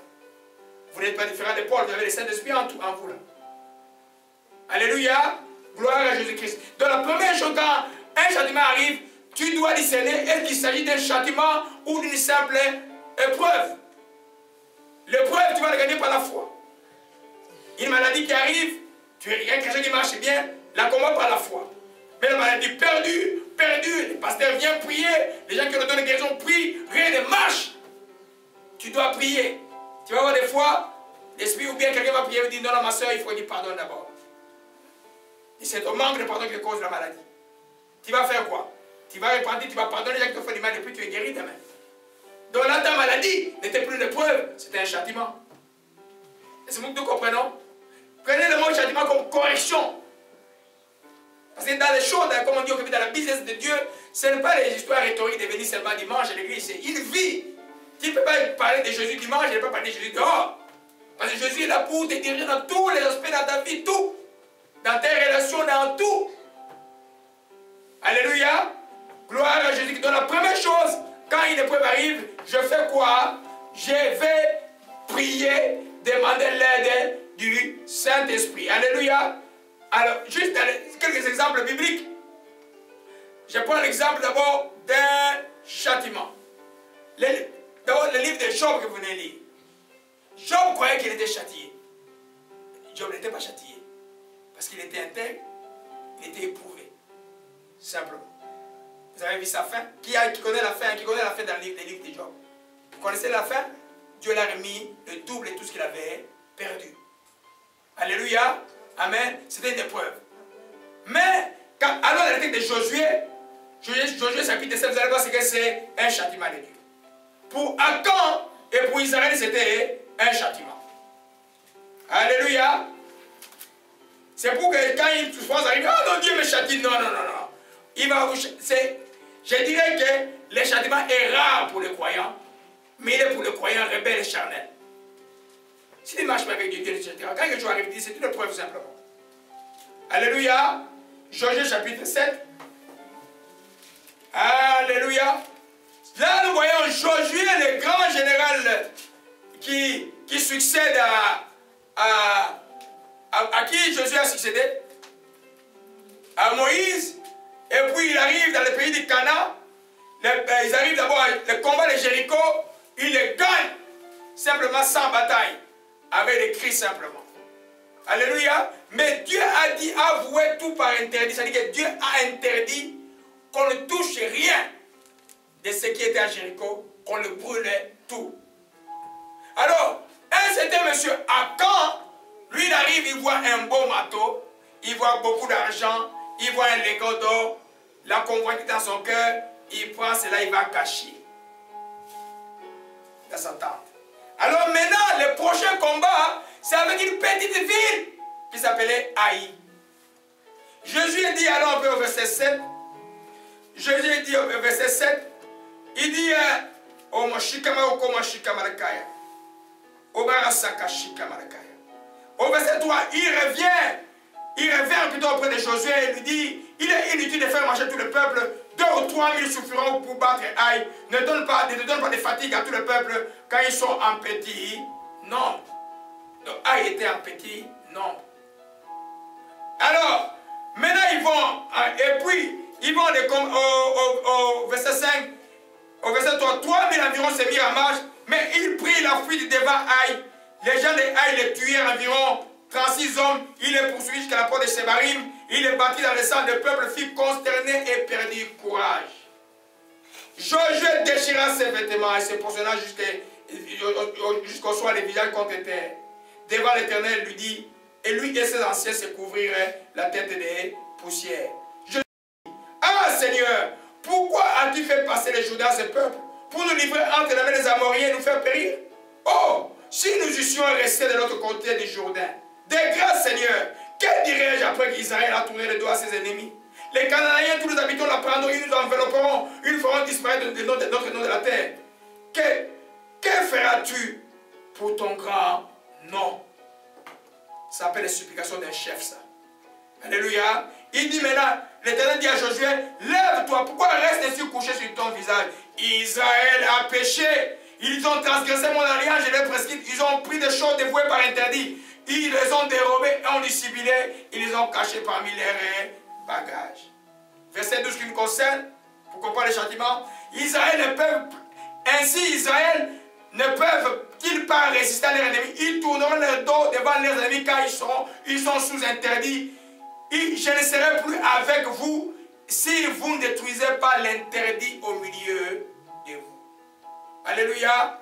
Vous n'êtes pas différent de Paul, vous avez le Saint-Esprit en vous là. Alléluia. Gloire à Jésus-Christ. Donc la première chose, quand un châtiment arrive, tu dois discerner est-ce qu'il s'agit d'un châtiment ou d'une simple épreuve. L'épreuve, tu vas la gagner par la foi. Une maladie qui arrive, il y a quelque chose qui marche bien, la combat par la foi. Mais la maladie perdue, perdue. Le pasteur vient prier. Les gens qui nous donnent des guérisons prient. Rien ne marche. Tu dois prier. Tu vas voir des fois, l'esprit ou bien quelqu'un va prier et dire non, ma soeur, il faut dire pardon d'abord. Et c'est au manque de pardon qui cause la maladie. Tu vas faire quoi? Tu vas repentir, tu vas pardonner les gens qui te font du mal et puis tu es guéri demain. Donc là, ta maladie n'était plus une épreuve, c'était un châtiment. Est-ce que nous comprenons? Prenez le mot châtiment comme correction. Parce que dans les choses, comme on dit dans la business de Dieu, ce n'est pas les histoires rhétoriques de venir seulement dimanche à l'église, c'est une vie. Tu ne peux pas parler de Jésus dimanche et ne pas parler de Jésus dehors. Parce que Jésus est là pour te diriger dans tous les aspects de ta vie, tout. Dans tes relations, dans tout. Alléluia. Gloire à Jésus. Donc la première chose, quand une épreuve arrive, je fais quoi? Je vais prier, demander l'aide du Saint-Esprit. Alléluia. Alors, juste quelques exemples bibliques. Je prends l'exemple d'abord d'un châtiment. D'abord, le livre de Job que vous venez lire. Job croyait qu'il était châtié. Job n'était pas châtié. Parce qu'il était intègre, il était éprouvé. Simplement. Vous avez vu sa fin? Qui connaît la fin? Qui connaît la fin dans les livres de Job? Vous connaissez la fin? Dieu l'a remis le double de tout ce qu'il avait perdu. Alléluia. Amen. C'était une épreuve. Mais, alors dans le texte de Josué, Josué chapitre 7, vous allez voir ce que c'est un châtiment de Dieu. Pour Akan et pour Israël, c'était un châtiment. Alléluia. C'est pour que quand ils arrivent, oh non, Dieu me châtie. Non, non, non, non. Il va vous, je dirais que le châtiment est rare pour les croyants, mais il est pour les croyants rebelles et charnels. Si tu ne marches pas avec Dieu, Dieu ne te châtira. Quand quelque chose arrive, c'est une preuve simplement. Alléluia. Josué chapitre 7. Alléluia. Là, nous voyons Josué, le grand général qui succède à qui Josué a succédé? À Moïse. Et puis il arrive dans le pays du Canaan. Ils arrivent d'abord le combat de Jéricho. Ils le gagnent simplement sans bataille. Avec des cris simplement. Alléluia. Mais Dieu a dit avouer tout par interdit. C'est-à-dire que Dieu a interdit qu'on ne touche rien de ce qui était à Jéricho, qu'on le brûlait tout. Alors, un certain monsieur Akan, lui il arrive, il voit un beau marteau, il voit beaucoup d'argent, il voit un légat d'or, la convoitise dans son cœur, il prend cela, il va cacher dans sa tente. Alors maintenant, le prochain combat, c'est avec une petite ville qui s'appelait Haï. Jésus dit, alors on peut au verset 7, Jésus dit au verset 7, il dit, au verset 3, il revient plutôt auprès de Josué et lui dit, il est inutile de faire marcher tout le peuple, 2 ou 3 000 suffiront pour battre Haï. Ne donne pas de fatigue à tout le peuple quand ils sont en petit nombre. Donc Haï était en petit nombre. Alors, maintenant ils vont, et puis, ils vont au verset 5, au verset 3, 3 000 environ se mirent en marche, mais ils prirent la fuite devant Haï. Les gens de Haï les tuèrent environ 36 hommes, il les poursuivit jusqu'à la porte de Sébarim, il les battit dans le sang, le peuple fut consterné et perdit courage. Josué déchira ses vêtements et se positionna jusqu'au soir les visages contre terre. Devant l'Éternel, lui dit, et lui et ses anciens se couvrirent la tête des poussières. Je dis, ah Seigneur, pourquoi as-tu fait passer les Jourdain à ce peuple pour nous livrer entre la main des Amoriens et nous faire périr? Oh, si nous eussions resté de l'autre côté du Jourdain, de grâce Seigneur, que dirais-je après qu'Israël a tourné le dos à ses ennemis? Les Cananéens, tous les habitants la prendront, ils nous envelopperont, ils nous feront disparaître de notre nom de la terre. Que feras-tu pour ton grand nom? Ça s'appelle les supplications d'un chef, ça. Alléluia. Il dit maintenant, l'Éternel dit à Josué, lève-toi, pourquoi reste ainsi couché sur ton visage? Israël a péché, ils ont transgressé mon alliance, je l'ai prescrit, ils ont pris des choses dévouées par interdit, ils les ont dérobées et ont dissimulé, ils les ont cachées parmi leurs bagages. Verset 12 qui nous concerne, pour comprendre les châtiments, Israël ne peuvent-ils pas résister à leurs ennemis? Ils tourneront leur dos devant leurs ennemis car ils sont sous interdit. Je ne serai plus avec vous si vous ne détruisez pas l'interdit au milieu de vous. Alléluia.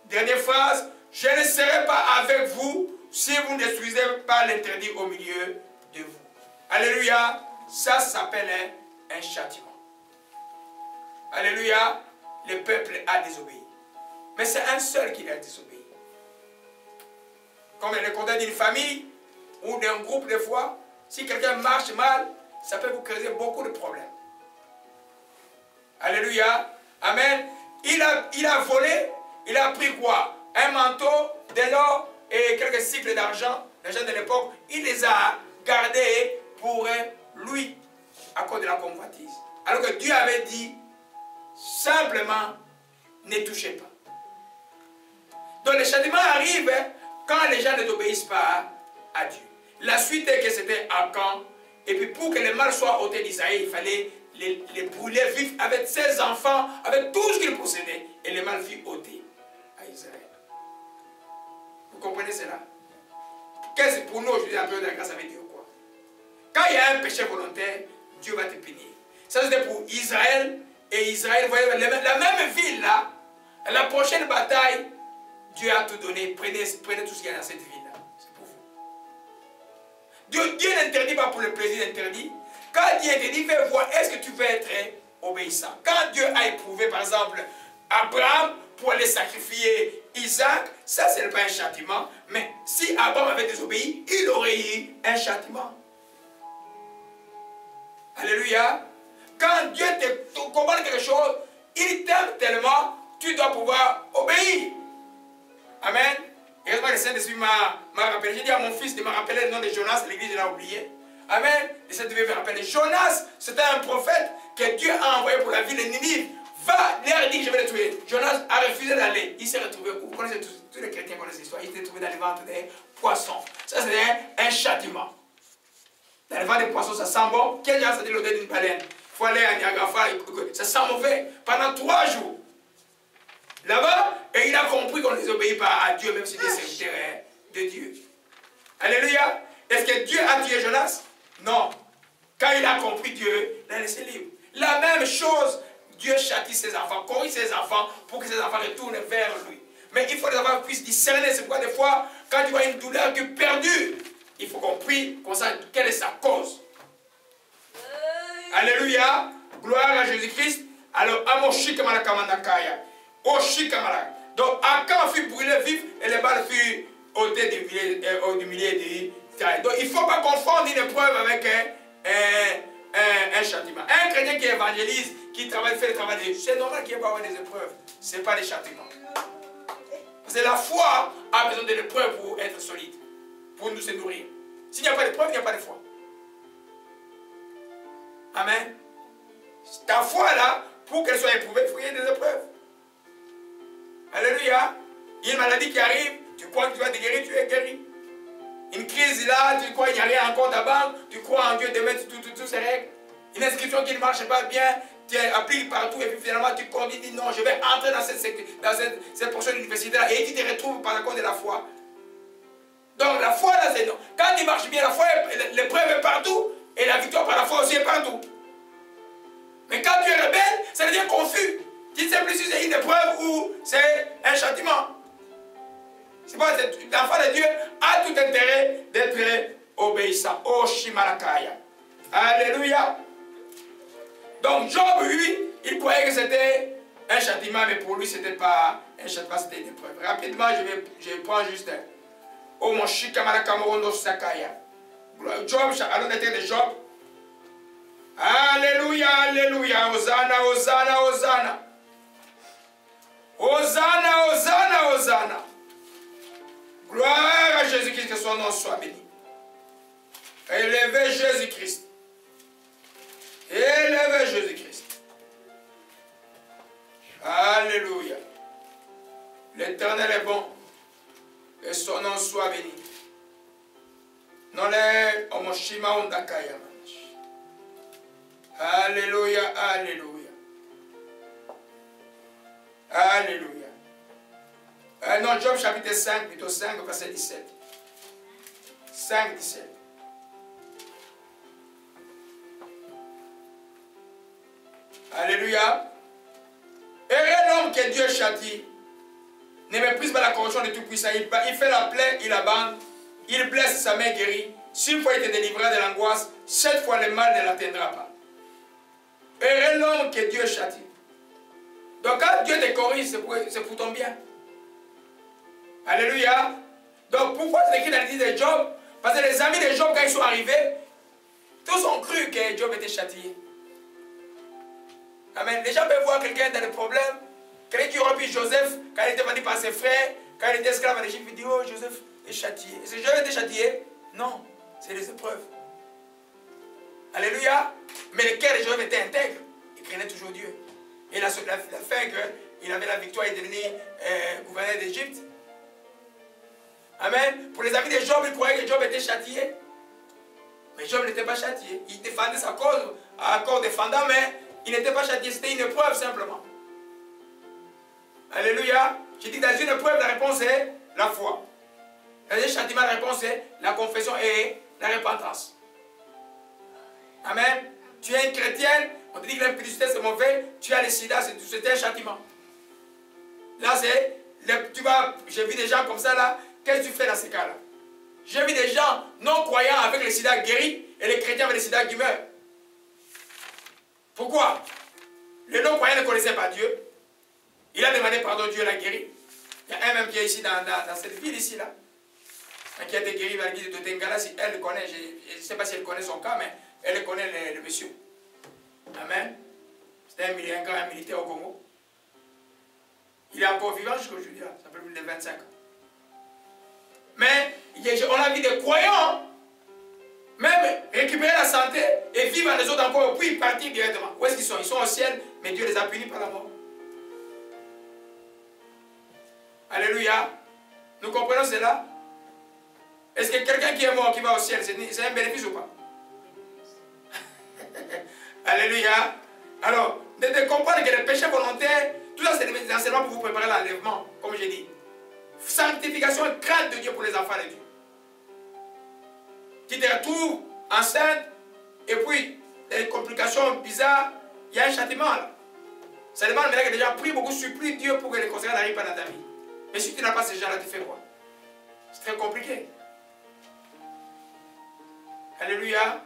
Dernière phrase. Je ne serai pas avec vous si vous ne détruisez pas l'interdit au milieu de vous. Alléluia. Ça s'appelle un châtiment. Alléluia. Le peuple a désobéi. Mais c'est un seul qui a désobéi. Comme le contexte d'une famille ou d'un groupe de foi, si quelqu'un marche mal, ça peut vous causer beaucoup de problèmes. Alléluia. Amen. Il a volé, il a pris quoi? Un manteau, de l'or et quelques cycles d'argent, l'argent de l'époque. Il les a gardés pour lui, à cause de la convoitise. Alors que Dieu avait dit, simplement, ne touchez pas. Donc le châtiment arrive quand les gens ne t'obéissent pas à Dieu. La suite est que c'était Akan. Et puis pour que le mal soit ôté d'Israël, il fallait les brûler vifs avec ses enfants, avec tout ce qu'ils possédaient. Et le mal fut ôté à Israël. Vous comprenez cela? Qu'est-ce que pour nous aujourd'hui, la période de la grâce, ça veut dire quoi? Quand il y a un péché volontaire, Dieu va te punir. Ça c'était pour Israël. Et Israël, vous voyez, la même ville là, la prochaine bataille, Dieu a tout donné. Prenez tout ce qu'il y a dans cette ville là. C'est pour vous. Dieu n'interdit pas pour le plaisir interdit. Quand Dieu interdit, il fait voir, est-ce que tu veux être obéissant? Quand Dieu a éprouvé, par exemple, Abraham pour aller sacrifier Isaac, ça, ce n'est pas un châtiment. Mais si Abraham avait désobéi, il aurait eu un châtiment. Alléluia. Quand Dieu te commande quelque chose, il t'aime tellement, tu dois pouvoir obéir. Amen. Et le Saint-Esprit m'a rappelé. J'ai dit à mon fils de me rappeler le nom de Jonas, l'église l'a oublié. Amen. Et ça devait me rappeler. Jonas, c'était un prophète que Dieu a envoyé pour la ville de Ninive. Va, leur dire, je vais le tuer. Jonas a refusé d'aller. Il s'est retrouvé, vous connaissez tous les chrétiens connaissent l'histoire, il s'est retrouvé dans les ventres des poissons. Ça, c'est un châtiment. Dans les ventres des poissons, ça sent bon. Quel genre ça dit l'odeur d'une baleine? Il faut aller à Niagara, ça sent mauvais. Pendant 3 jours. Là-bas, et il a compris qu'on ne désobéit pas à Dieu, même si c'est serviteur de Dieu. Alléluia. Est-ce que Dieu a tué Jonas? Non. Quand il a compris Dieu, il l'a laissé libre. La même chose, Dieu châtie ses enfants, corrige ses enfants pour que ses enfants retournent vers lui. Mais il faut que les enfants puissent discerner. C'est pourquoi des fois, quand tu vois une douleur qui perdure, il faut qu'on prie, qu'on sache quelle est sa cause. Alléluia. Gloire à Jésus-Christ. Alors, Amoshika Malakamanakaya. Oshikamala. Donc, Akan fut brûlé vif et les balles furent ôtées du milieu d'Israël. Donc, il ne faut pas confondre une épreuve avec un châtiment. Un chrétien qui évangélise, qui travaille, fait le travail de Dieu, c'est normal qu'il n'y ait pas des épreuves. Ce n'est pas des châtiments. Parce que la foi a besoin de l'épreuve pour être solide, pour nous se nourrir. S'il n'y a pas d'épreuve, il n'y a pas de foi. Amen. Ta foi là, pour qu'elle soit éprouvée, il faut qu'il y ait des épreuves. Alléluia. Il y a une maladie qui arrive, tu crois que tu vas te guérir, tu es guéri. Une crise là, tu crois qu'il n'y a rien encore à banque, tu crois en Dieu de mettre toutes ces règles. Une inscription qui ne marche pas bien, tu appliques partout et puis finalement tu dis non, je vais entrer dans cette portion universitaire et tu te retrouves par cause de la foi. Donc la foi là c'est non. Quand il marche bien, la foi, l'épreuve est partout et la victoire par la foi aussi est partout. Mais quand tu es rebelle, ça veut dire confus. Tu ne sais plus si c'est une épreuve ou c'est un châtiment. C'est pas l'enfant de Dieu a tout intérêt d'être obéissant. Oh Shimalakaya. Alléluia. Donc Job, lui, il croyait que c'était un châtiment, mais pour lui, ce n'était pas un châtiment, c'était une épreuve. Rapidement, je prends juste un. Oh mon Shikamalakamondo Sakaya. Job, allons dans de Job. Alléluia, alléluia. Hosanna, Hosanna, Hosanna. Hosanna, Hosanna, Hosanna. Gloire à Jésus-Christ, que son nom soit béni. Élevez Jésus-Christ. Élevez Jésus-Christ. Alléluia. L'Éternel est bon. Que son nom soit béni. Non les Omoshima Ondakaya. Alléluia, alléluia. Alléluia. Non, Job chapitre 5, plutôt 5, verset 17. 5, 17. Alléluia. Heureux l'homme que Dieu châtie. Ne méprise pas la correction de Tout-Puissant. Il fait la plaie, il abandonne. Il blesse, sa main guérit. 6 fois il te délivrera de l'angoisse. 7 fois le mal ne l'atteindra pas. Heureux l'homme que Dieu châtie. Donc quand Dieu te corrige, c'est pour ton bien. Alléluia. Donc pourquoi c'est écrit dans le livre de Job? Parce que les amis de Job, quand ils sont arrivés, tous ont cru que Job était châtié. Amen. Les gens peuvent voir quelqu'un dans des problèmes. Quelqu'un qui aurait pu Joseph, quand il était vendu par ses frères, quand il était esclave en Égypte, il dit, oh, Joseph est châtié. Est-ce que Joseph était châtié? Non, c'est des épreuves. Alléluia. Mais le cœur de Joseph était intègre. Il craignait toujours Dieu. Et il a fait qu'il avait la victoire et est devenu gouverneur d'Égypte. Amen. Pour les amis de Job, ils croyaient que Job était châtié. Mais Job n'était pas châtié. Il défendait sa cause à corps défendant, mais il n'était pas châtié. C'était une épreuve simplement. Alléluia. Je dis dans une épreuve, la réponse est la foi. Dans un châtiment, la réponse est la confession et la repentance. Amen. Tu es une chrétienne, on te dit que l'impudicité c'est mauvais, tu as le sida, c'est un châtiment. Là, j'ai vu des gens comme ça là, qu'est-ce que tu fais dans ces cas-là? J'ai vu des gens non croyants avec le sida guéris et les chrétiens avec le sida qui meurent. Pourquoi? Le non-croyant ne connaissait pas Dieu. Il a demandé pardon, Dieu l'a guéri. Il y a un même qui est ici dans cette ville ici là. Qui a été guéri par l'église de Tengala, si elle le connaît, je ne sais pas si elle connaît son cas, mais elle connaît le monsieur. Amen. C'était un grand militaire au Congo. Il est encore vivant jusqu'aujourd'hui, ça fait plus de 25 ans. Mais on a vu des croyants, même récupérer la santé et vivre les autres encore, puis partir directement. Où est-ce qu'ils sont? Ils sont au ciel, mais Dieu les a punis par la mort. Alléluia. Nous comprenons cela? Est-ce que quelqu'un qui est mort, qui va au ciel, c'est un bénéfice ou pas? Alléluia. Alors, de comprendre que les péchés volontaires, tout ça c'est des enseignements pour vous préparer l'enlèvement, comme j'ai dit. Sanctification et crainte de Dieu pour les enfants de Dieu. Tu te retrouves enceinte, et puis, des complications bizarres, il y a un châtiment là. Ça demande maintenant que les gens prient beaucoup, supplient Dieu pour que les conséquences n'arrivent pas dans ta vie. Mais si tu n'as pas ces gens-là, tu fais quoi? C'est très compliqué. Alléluia.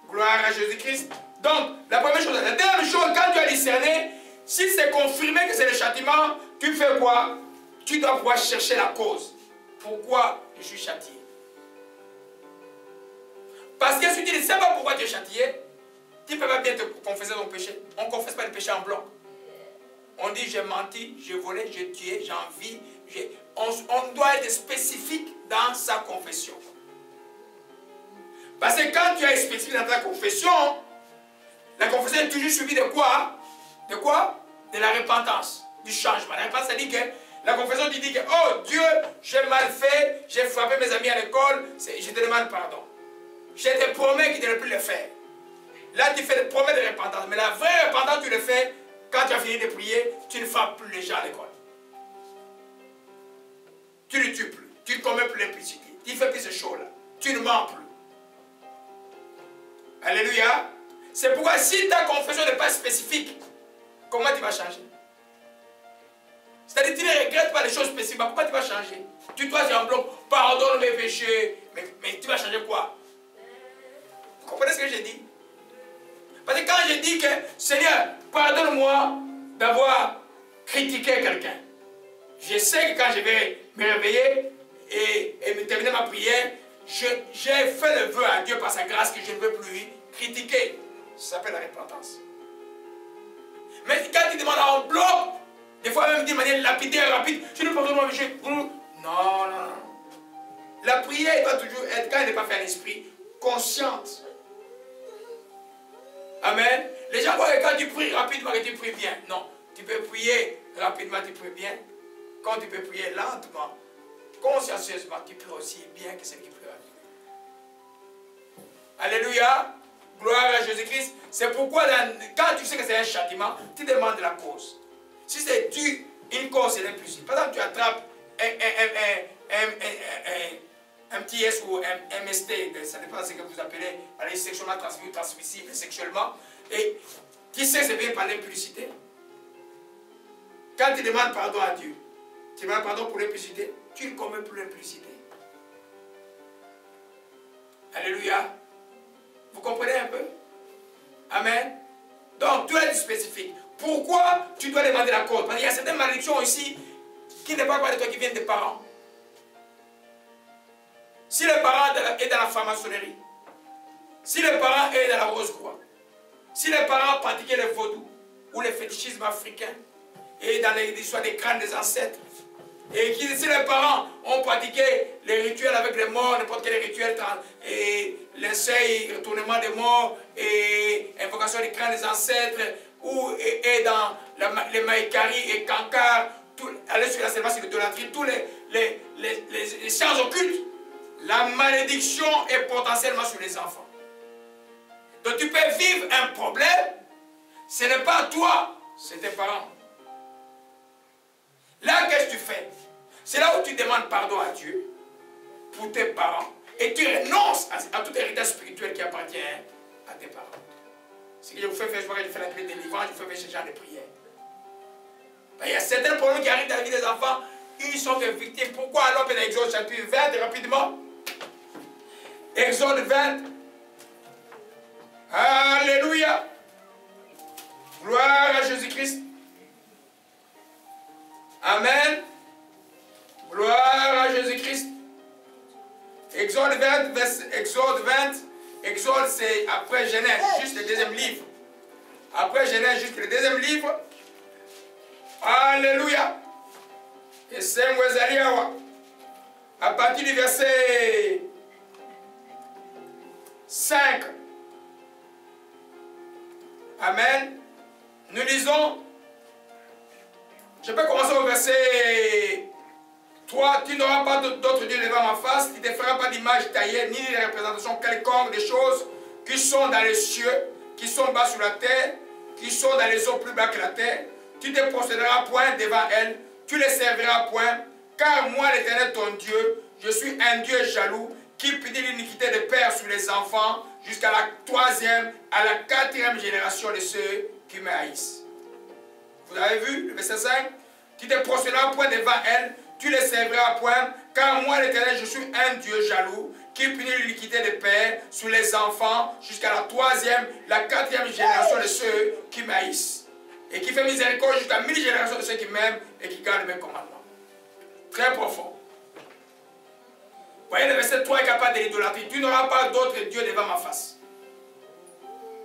Gloire à Jésus-Christ. Donc, la première chose, la deuxième chose, quand tu as discerné, si c'est confirmé que c'est le châtiment, tu fais quoi? Tu dois pouvoir chercher la cause. Pourquoi je suis châtié? Parce que si tu ne sais pas pourquoi tu es châtié, tu ne peux pas bien te confesser ton péché. On ne confesse pas le péché en bloc. On dit j'ai menti, j'ai volé, j'ai tué, j'ai envie. On doit être spécifique dans sa confession. Parce que quand tu es spécifique dans ta confession, la confession est toujours suivie de quoi? De quoi? De la repentance, du changement. La repentance, ça dit que la confession tu dis que oh Dieu, j'ai mal fait, j'ai frappé mes amis à l'école, je te demande pardon. Je te promets qu'il ne devrait plus le faire. Là, tu fais des promesses de repentance. Mais la vraie repentance, tu le fais quand tu as fini de prier, tu ne frappes plus les gens à l'école. Tu ne tues plus. Tu ne commets plus l'impudicité. Tu ne fais plus ces choses-là. Tu ne mens plus. Alléluia. C'est pourquoi si ta confession n'est pas spécifique, comment tu vas changer? C'est-à-dire que tu ne regrettes pas les choses spécifiques. Pourquoi tu vas changer? Tu dois dire en bloc, pardonne mes péchés. Mais tu vas changer quoi? Vous comprenez ce que j'ai dit? Parce que quand je dis que Seigneur, pardonne-moi d'avoir critiqué quelqu'un. Je sais que quand je vais me réveiller et me terminer ma prière, j'ai fait le vœu à Dieu par sa grâce que je ne veux plus critiquer. Ça s'appelle la repentance. Mais quand tu demandes en bloc, des fois même d'une manière lapidaire, rapide, je ne pardonne pas mes péchés. Non, non, non. La prière doit toujours être, quand elle n'est pas faite à l'esprit, consciente. Amen. Les gens voient que quand tu pries rapidement, que tu pries bien. Non, tu peux prier rapidement, tu pries bien. Quand tu peux prier lentement, consciencieusement, tu pries aussi bien que celui qui prie rapidement. Alléluia. Gloire à Jésus-Christ. C'est pourquoi quand tu sais que c'est un châtiment, tu demandes la cause. Si c'est dû, une cause, c'est l'impossible. Par exemple, tu attrapes un petit S ou un MST, ça dépend de ce que vous appelez, sexuellement transmissible, sexuellement, et Tu sais c'est bien par l'impudicité. Quand tu demandes pardon à Dieu, tu demandes pardon pour l'impudicité, tu ne commets plus l'impudicité. Alléluia. Vous comprenez un peu? Amen. Donc, tout est spécifique. Pourquoi tu dois demander la cause? Parce qu'il y a certaines malédictions ici qui ne parlent pas de toi, qui viennent des parents. Si le parent est dans la franc-maçonnerie, si le parent est dans la rose-croix, si les parents pratiquaient le vaudou ou le fétichisme africain et dans l'histoire des crânes des ancêtres, et si les parents ont pratiqué les rituels avec les morts, n'importe quel rituel, et l'insecte, retournement des morts, et invocation des crânes des ancêtres, ou et dans les maïkari et kankar, aller sur la célébration de l'idolâtrie, tous les sciences occultes, la malédiction est potentiellement sur les enfants. Donc tu peux vivre un problème, ce n'est pas toi, c'est tes parents. Là, qu'est-ce que tu fais? C'est là où tu demandes pardon à Dieu pour tes parents et tu renonces à tout héritage spirituel qui appartient à tes parents. Ce que je vous fais faire, je fais la prière de délivrance, je vous fais faire ce genre de prière. Il y a certains problèmes qui arrivent dans la vie des enfants, ils sont des victimes. Pourquoi alors que dans Exode chapitre 20, rapidement? Exode 20. Alléluia. Gloire à Jésus-Christ. Amen. Gloire à Jésus-Christ. Exode 20, Exode c'est après Genèse, juste le deuxième livre. Après Genèse, juste le deuxième livre. Alléluia. Et c'est à partir du verset 5. Amen. Nous lisons. Je peux commencer au verset 3. Tu n'auras pas d'autre Dieu devant ma face. Tu ne te feras pas d'image taillée, ni de représentation quelconque des choses qui sont dans les cieux, qui sont bas sur la terre, qui sont dans les eaux plus bas que la terre. Tu ne te procéderas point devant elles. Tu les serviras point. Car moi, l'Éternel, ton Dieu, je suis un Dieu jaloux qui punit l'iniquité des pères sur les enfants jusqu'à la 3e, à la 4e génération de ceux qui me haïssent. Vous avez vu le verset 5? Tu ne te procéderas point devant elles, tu les serviras point, car moi l'Éternel, je suis un Dieu jaloux, qui punit l'iniquité des pères sur les enfants jusqu'à la 3e, la 4e génération de ceux qui m'haïssent, et qui fait miséricorde jusqu'à 1000 générations de ceux qui m'aiment et qui gardent mes commandements. Très profond. Voyez le verset 3 est capable de l'idolâtrie. Tu n'auras pas d'autre Dieu devant ma face.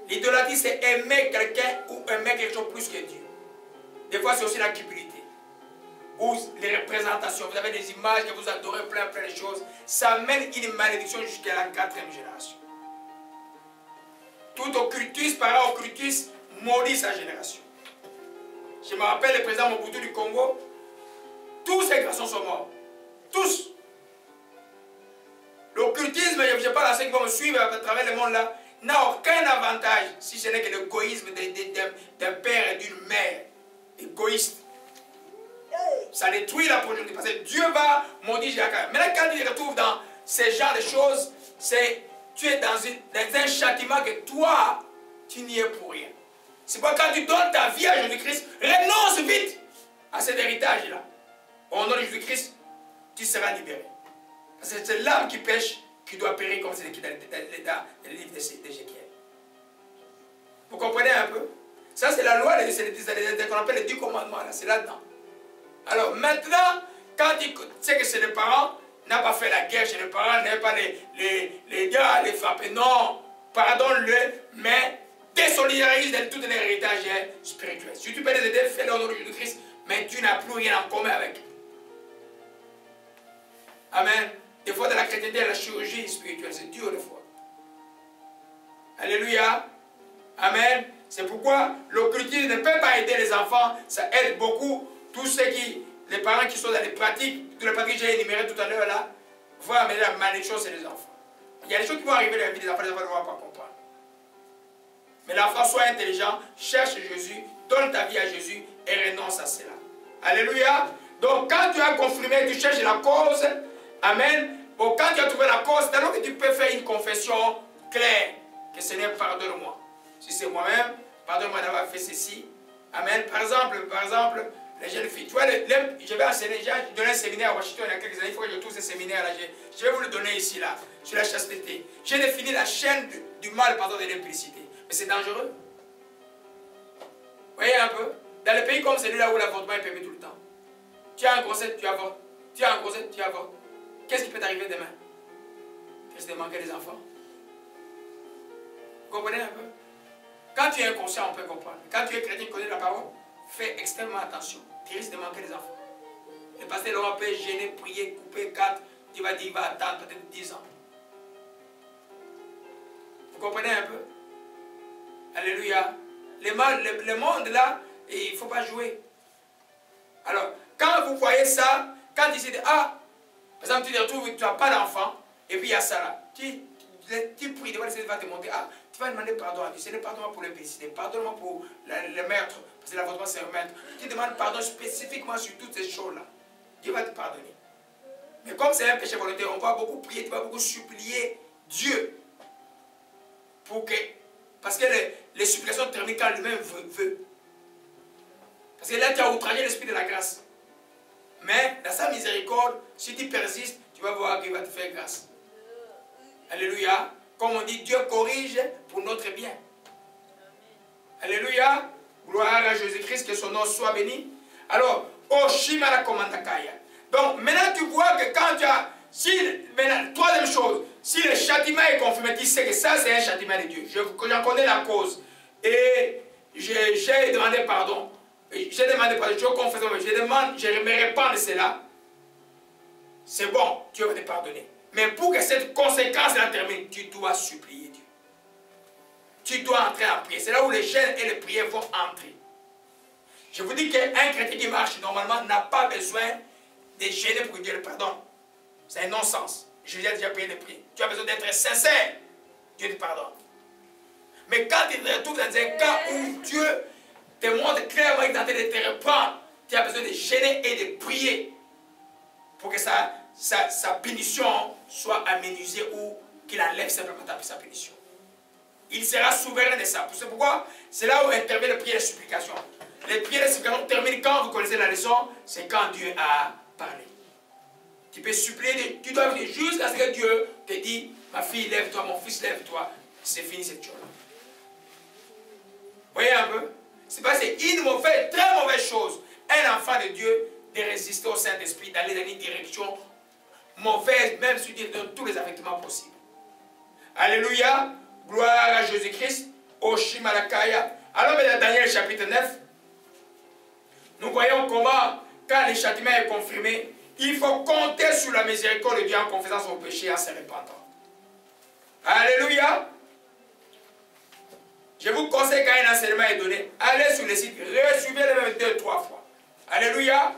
L'idolâtrie, c'est aimer quelqu'un ou aimer quelque chose plus que Dieu. Des fois, c'est aussi la cupidité. Ou les représentations. Vous avez des images que vous adorez, plein de choses. Ça mène une malédiction jusqu'à la 4e génération. Tout occultisme, par occultisme, maudit sa génération. Je me rappelle le président Mobutu du Congo. Tous ces garçons sont morts. Tous. L'occultisme, je ne sais pas, ceux qui vont me suivre à travers le monde là, n'a aucun avantage si ce n'est que l'égoïsme d'un père et d'une mère. Égoïste. Ça détruit la projet. Parce que Dieu va maudire Jacob. Mais là, quand il retrouve dans ce genre de choses, tu es dans un châtiment que toi, tu n'y es pour rien. C'est pourquoi quand tu donnes ta vie à Jésus-Christ, renonce vite à cet héritage-là. Au nom de Jésus-Christ, tu seras libéré. Parce que c'est l'âme qui pêche qui doit périr, comme c'est écrit dans le livre d'Ézéchiel. Vous comprenez un peu? Ça, c'est la loi, qu'on appelle les 10 commandements. C'est là-dedans. Alors maintenant, quand tu sais que c'est les parents, n'a pas fait la guerre chez les parents, n'a pas les gars, les frapper. Non, pardonne-le, mais désolidarise de tout un héritage spirituel. Si tu peux les aider, fais-le au nom de Jésus-Christ, mais tu n'as plus rien en commun avec eux. Amen. Des fois, dans la chrétienté, la chirurgie spirituelle, c'est dur des fois. Alléluia. Amen. C'est pourquoi l'occultisme ne peut pas aider les enfants. Ça aide beaucoup tous les parents qui sont dans les pratiques, toutes les pratiques que j'ai énumérées tout à l'heure là, vont amener la malédiction sur les enfants. Il y a des choses qui vont arriver dans la vie des enfants, les enfants ne vont pas comprendre. Mais l'enfant, soit intelligent, cherche Jésus, donne ta vie à Jésus et renonce à cela. Alléluia. Donc quand tu as confirmé, tu cherches la cause. Amen. Bon, quand tu as trouvé la cause, c'est alors que tu peux faire une confession claire. Que Seigneur, pardonne-moi. Si c'est moi-même, pardonne-moi d'avoir fait ceci. Amen. Par exemple, les jeunes filles. Tu vois, je vais enseigner, j'ai donné un séminaire à Washington il y a quelques années, il faut que je trouve ce séminaire-là. Je vais vous le donner ici, là, sur la chasteté. J'ai défini la chaîne du mal, pardon, de l'implicité. Mais c'est dangereux. Vous voyez un peu? Dans les pays comme celui-là où l'avortement est permis tout le temps. Tu as un grossesse, tu avortes. Tu as un grossesse, tu avortes. Qu'est-ce qui peut t'arriver demain? Tu risques de manquer des enfants. Vous comprenez un peu? Quand tu es inconscient, on peut comprendre. Quand tu es chrétien, tu connais la parole, fais extrêmement attention. Tu risques de manquer des enfants. Le pasteur Laurent peut gêner, prier, couper 4. Tu vas dire, il va attendre peut-être 10 ans. Vous comprenez un peu? Alléluia. Le monde là, il ne faut pas jouer. Alors, quand vous voyez ça, quand tu dis, ah, par exemple, tu te retrouves, tu n'as pas d'enfant, et puis il y a ça là. Tu pries, devant le Seigneur va te monter. Ah, tu vas demander pardon à Dieu. Seigneur, pardonne-moi pour l'implicité, pardonne-moi pour le meurtre, parce que l'avortement c'est un meurtre. Tu demandes pardon spécifiquement sur toutes ces choses-là. Dieu va te pardonner. Mais comme c'est un péché volontaire, on va beaucoup prier, tu vas beaucoup supplier Dieu. Pour que, parce que les supplications terminent quand lui-même veut. Parce que là, tu as outragé l'esprit de la grâce. Mais dans sa miséricorde, si tu persistes, tu vas voir qu'il va te faire grâce. Alléluia. Comme on dit, Dieu corrige pour notre bien. Alléluia. Gloire à Jésus-Christ, que son nom soit béni. Alors, Oshimara Komandakaya. Donc, maintenant tu vois que quand tu as... Maintenant, troisième chose, si le châtiment est confirmé, tu sais que ça c'est un châtiment de Dieu. J'en connais la cause. Et j'ai demandé pardon. J'ai demandé pardon, je confesse, je me répands de cela. C'est bon, Dieu va te pardonner. Mais pour que cette conséquence-là termine, tu dois supplier Dieu. Tu dois entrer en prière. C'est là où les jeûnes et les prières vont entrer. Je vous dis qu'un chrétien qui marche normalement n'a pas besoin de gêner pour Dieu le pardon. C'est un non-sens. Je l'ai déjà prié de prier. Tu as besoin d'être sincère. Dieu te pardonne. Mais quand tu te retrouves dans un cas où Dieu te montre clairement qu'il est en train de te reprendre, tu as besoin de gêner et de prier pour que sa punition soit aménusée ou qu'il enlève simplement sa punition. Il sera souverain de ça. C'est pourquoi c'est là où intervient le prière et la supplication. Les prières et les supplications terminent quand vous connaissez la leçon, c'est quand Dieu a parlé. Tu peux supplier, tu dois venir jusqu'à ce que Dieu te dise, ma fille, lève-toi, mon fils, lève-toi. C'est fini cette chose-là. Vous voyez un peu? C'est parce que c'est une mauvaise, très mauvaise chose. Un enfant de Dieu de résister au Saint-Esprit, d'aller dans une direction mauvaise, même si Dieu donne tous les affectements possibles. Alléluia. Gloire à Jésus-Christ. Oshimalakaya. Alors, dans Daniel chapitre 9, nous voyons comment, quand le châtiment est confirmé, il faut compter sur la miséricorde de Dieu en confessant son péché et en se répandant. Alléluia. Je vous conseille quand un enseignement est donné, allez sur le site, resuivez-le même 2-3 fois. Alléluia.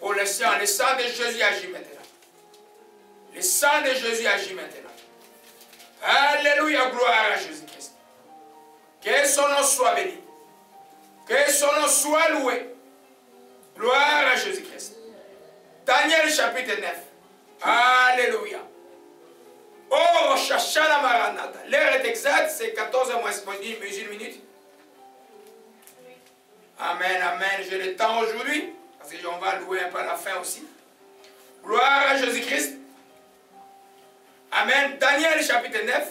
Oh, le sang de Jésus agit maintenant. Le sang de Jésus agit maintenant. Alléluia, gloire à Jésus-Christ. Que son nom soit béni. Que son nom soit loué. Gloire à Jésus-Christ. Daniel chapitre 9. Alléluia. Oh, Shashana Maranatha. L'heure est exacte, c'est 14h moins 1 minute. Amen, amen. J'ai le temps aujourd'hui, parce qu'on va louer un peu à la fin aussi. Gloire à Jésus-Christ. Amen. Daniel chapitre 9.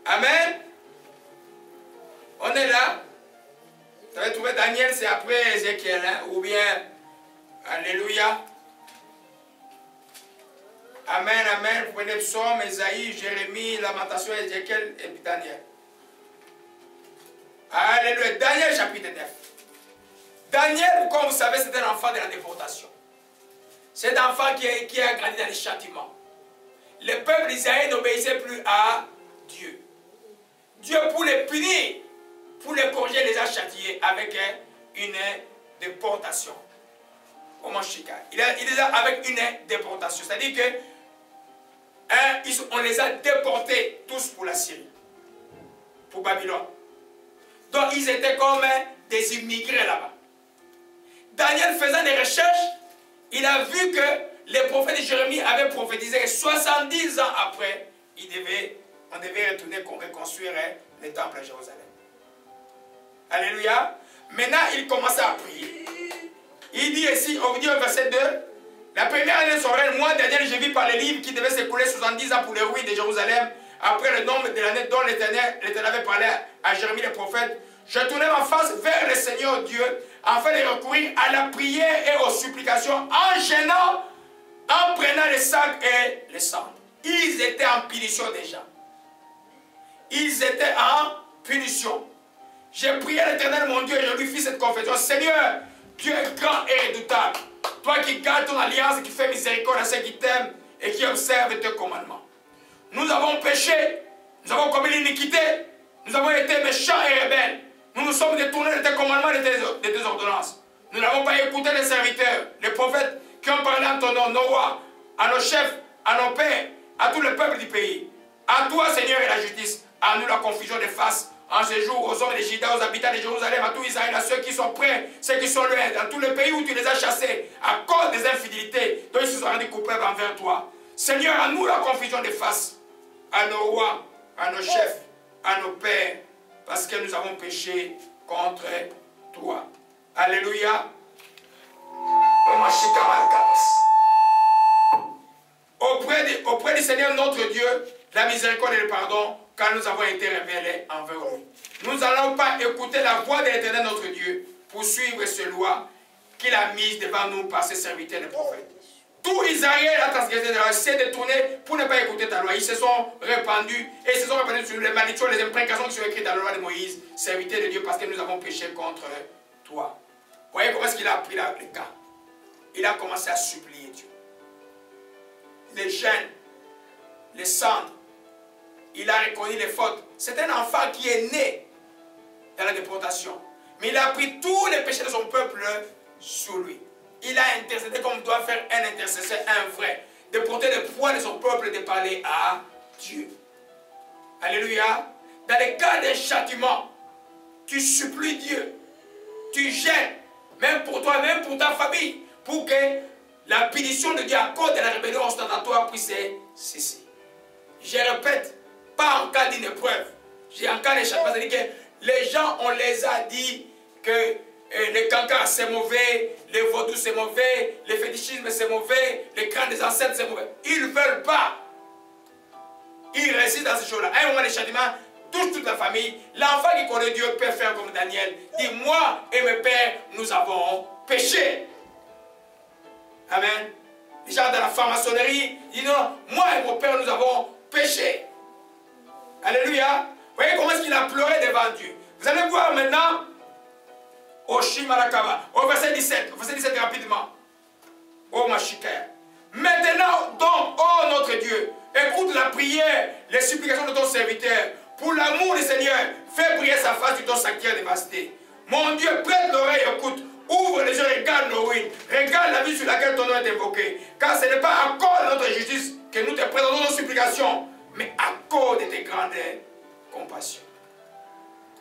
Amen. On est là. Vous avez trouvé Daniel, c'est après Ézéchiel, hein, ou bien, alléluia. Amen, amen. Vous prenez Psaume, Esaïe, Jérémie, Lamentation, Ézéchiel et puis Daniel. Alléluia. Daniel chapitre 9. Daniel, comme vous savez, c'est un enfant de la déportation. C'est un enfant qui a grandi dans les châtiments. Le peuple d'Israël n'obéissait plus à Dieu. Dieu, pour les punir, pour les corriger, les a châtiés avec une déportation. Au Manchika. Il les a avec une déportation. C'est-à-dire que on les a déportés tous pour la Syrie, pour Babylone. Donc ils étaient comme des immigrés là-bas. Daniel faisant des recherches, il a vu que les prophètes de Jérémie avaient prophétisé que 70 ans après, on devait retourner reconstruire le temple à Jérusalem. Alléluia. Maintenant, il commençait à prier. Il dit ici, on vous dit au verset 2, la première année de son règne, moi, Daniel, je vis par les livres qui devaient s'écouler 70 ans pour les ruines de Jérusalem, après le nombre de l'année dont l'Éternel avait parlé à Jérémie le prophète. Je tournais ma face vers le Seigneur Dieu, afin de recourir à la prière et aux supplications, en gênant, en prenant les sacs et les cendres. Ils étaient en punition déjà. Ils étaient en punition. J'ai prié à l'Éternel, mon Dieu, et je lui fis cette confession. Seigneur, Dieu est grand et redoutable. Toi qui gardes ton alliance, qui fais miséricorde à ceux qui t'aiment et qui observent tes commandements. Nous avons péché, nous avons commis l'iniquité, nous avons été méchants et rebelles. Nous nous sommes détournés de tes commandements et de tes ordonnances. Nous n'avons pas écouté les serviteurs, les prophètes qui ont parlé en ton nom, nos rois, à nos chefs, à nos pères, à tout le peuple du pays. À toi, Seigneur, et la justice, à nous la confusion des faces. En ce jour, aux hommes de Juda, aux habitants de Jérusalem, à tous Israël, à ceux qui sont près, ceux qui sont loin, dans tout le pays où tu les as chassés, à cause des infidélités dont ils se sont rendus coupables envers toi. Seigneur, à nous la confusion des faces, à nos rois, à nos chefs, à nos pères, parce que nous avons péché contre toi. Alléluia. Auprès du Seigneur notre Dieu, la miséricorde et le pardon, car nous avons été révélés envers lui. Nous n'allons pas écouter la voix de l'Éternel notre Dieu pour suivre ces lois qu'il a mises devant nous par ses serviteurs les prophètes. Tout Israël a transgressé de la loi, s'est détourné pour ne pas écouter ta loi. Ils se sont répandus et ils se sont répandus sur les malédictions, les imprécations qui sont écrites dans la loi de Moïse, serviteur de Dieu, parce que nous avons péché contre toi. Voyez comment est-ce qu'il a pris le cas. Il a commencé à supplier Dieu. Les gènes, les cendres, il a reconnu les fautes. C'est un enfant qui est né dans la déportation. Mais il a pris tous les péchés de son peuple sur lui. Il a intercédé comme doit faire un intercesseur, un vrai. De porter le poids de son peuple, de parler à Dieu. Alléluia. Dans les cas d'un châtiment, tu supplies Dieu. Tu gênes, même pour toi, même pour ta famille, pour que la punition de Dieu à cause de la rébellion ostentatoire puisse cesser. Je répète, pas en cas d'une épreuve. J'ai en cas d'échappement. C'est-à-dire que les gens, on les a dit que les cancans c'est mauvais, les vaudous c'est mauvais, les fétichismes c'est mauvais, les crânes des ancêtres c'est mauvais. Ils ne veulent pas. Ils résistent dans ces choses-là. À un moment, les châtiments touchent toute la famille. L'enfant qui connaît Dieu peut faire comme Daniel. Dit, moi et mes pères, nous avons péché. Amen. Les gens de la franc-maçonnerie disent, non, moi et mon père, nous avons péché. Alléluia. Vous voyez comment est-ce qu'il a pleuré devant Dieu. Vous allez voir maintenant au Shimarakaba, au verset 17. Au verset 17 rapidement. Au Mashikaya. Maintenant donc, oh notre Dieu, écoute la prière, les supplications de ton serviteur. Pour l'amour du Seigneur, fais briller sa face du ton sanctuaire dévasté. Mon Dieu, prête l'oreille, écoute. Ouvre les yeux, regarde nos ruines. Regarde la vie sur laquelle ton nom est invoqué. Car ce n'est pas à cause de notre justice que nous te présentons nos supplications, mais à cause de tes grandes compassions.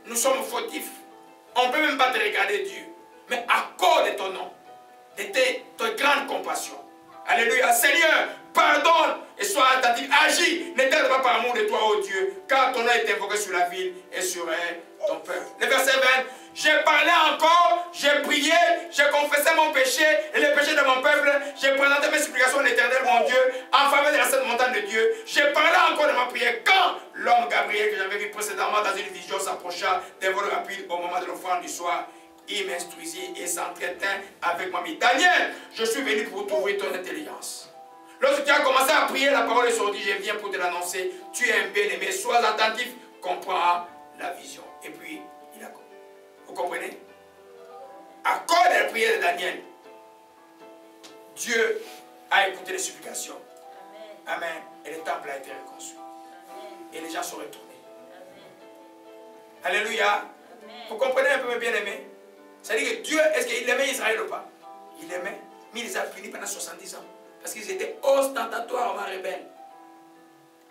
Nous sommes fautifs. On ne peut même pas te regarder, Dieu. Mais à cause de ton nom, de tes grandes compassions. Alléluia. Seigneur, pardonne et sois attentif. Agis. Ne t'aide pas par amour de toi, ô Dieu. Car ton nom est invoqué sur la ville et sur ton peuple. Le verset 20. J'ai parlé encore, j'ai prié, j'ai confessé mon péché et le péché de mon peuple. J'ai présenté mes supplications à l'Éternel, mon Dieu, en faveur de la sainte montagne de Dieu. J'ai parlé encore de ma prière quand l'homme Gabriel que j'avais vu précédemment dans une vision s'approcha d'un vol rapide au moment de l'offrande du soir. Il m'instruisit et s'entretint avec moi. Daniel, je suis venu pour t'ouvrir ton intelligence. Lorsque tu as commencé à prier, la parole est sortie, je viens pour te l'annoncer. Tu es un bien-aimé, sois attentif, comprends la vision. Et puis, il a compris. Vous comprenez? À cause de la prière de Daniel, Dieu a écouté les supplications. Amen. Amen. Et le temple a été reconstruit. Amen. Et les gens sont retournés. Amen. Alléluia. Amen. Vous comprenez un peu, mes bien-aimés? C'est-à-dire que Dieu, est-ce qu'il aimait Israël ou pas? Il aimait, mais il les a punis pendant 70 ans. Parce qu'ils étaient ostentatoirement rebelles.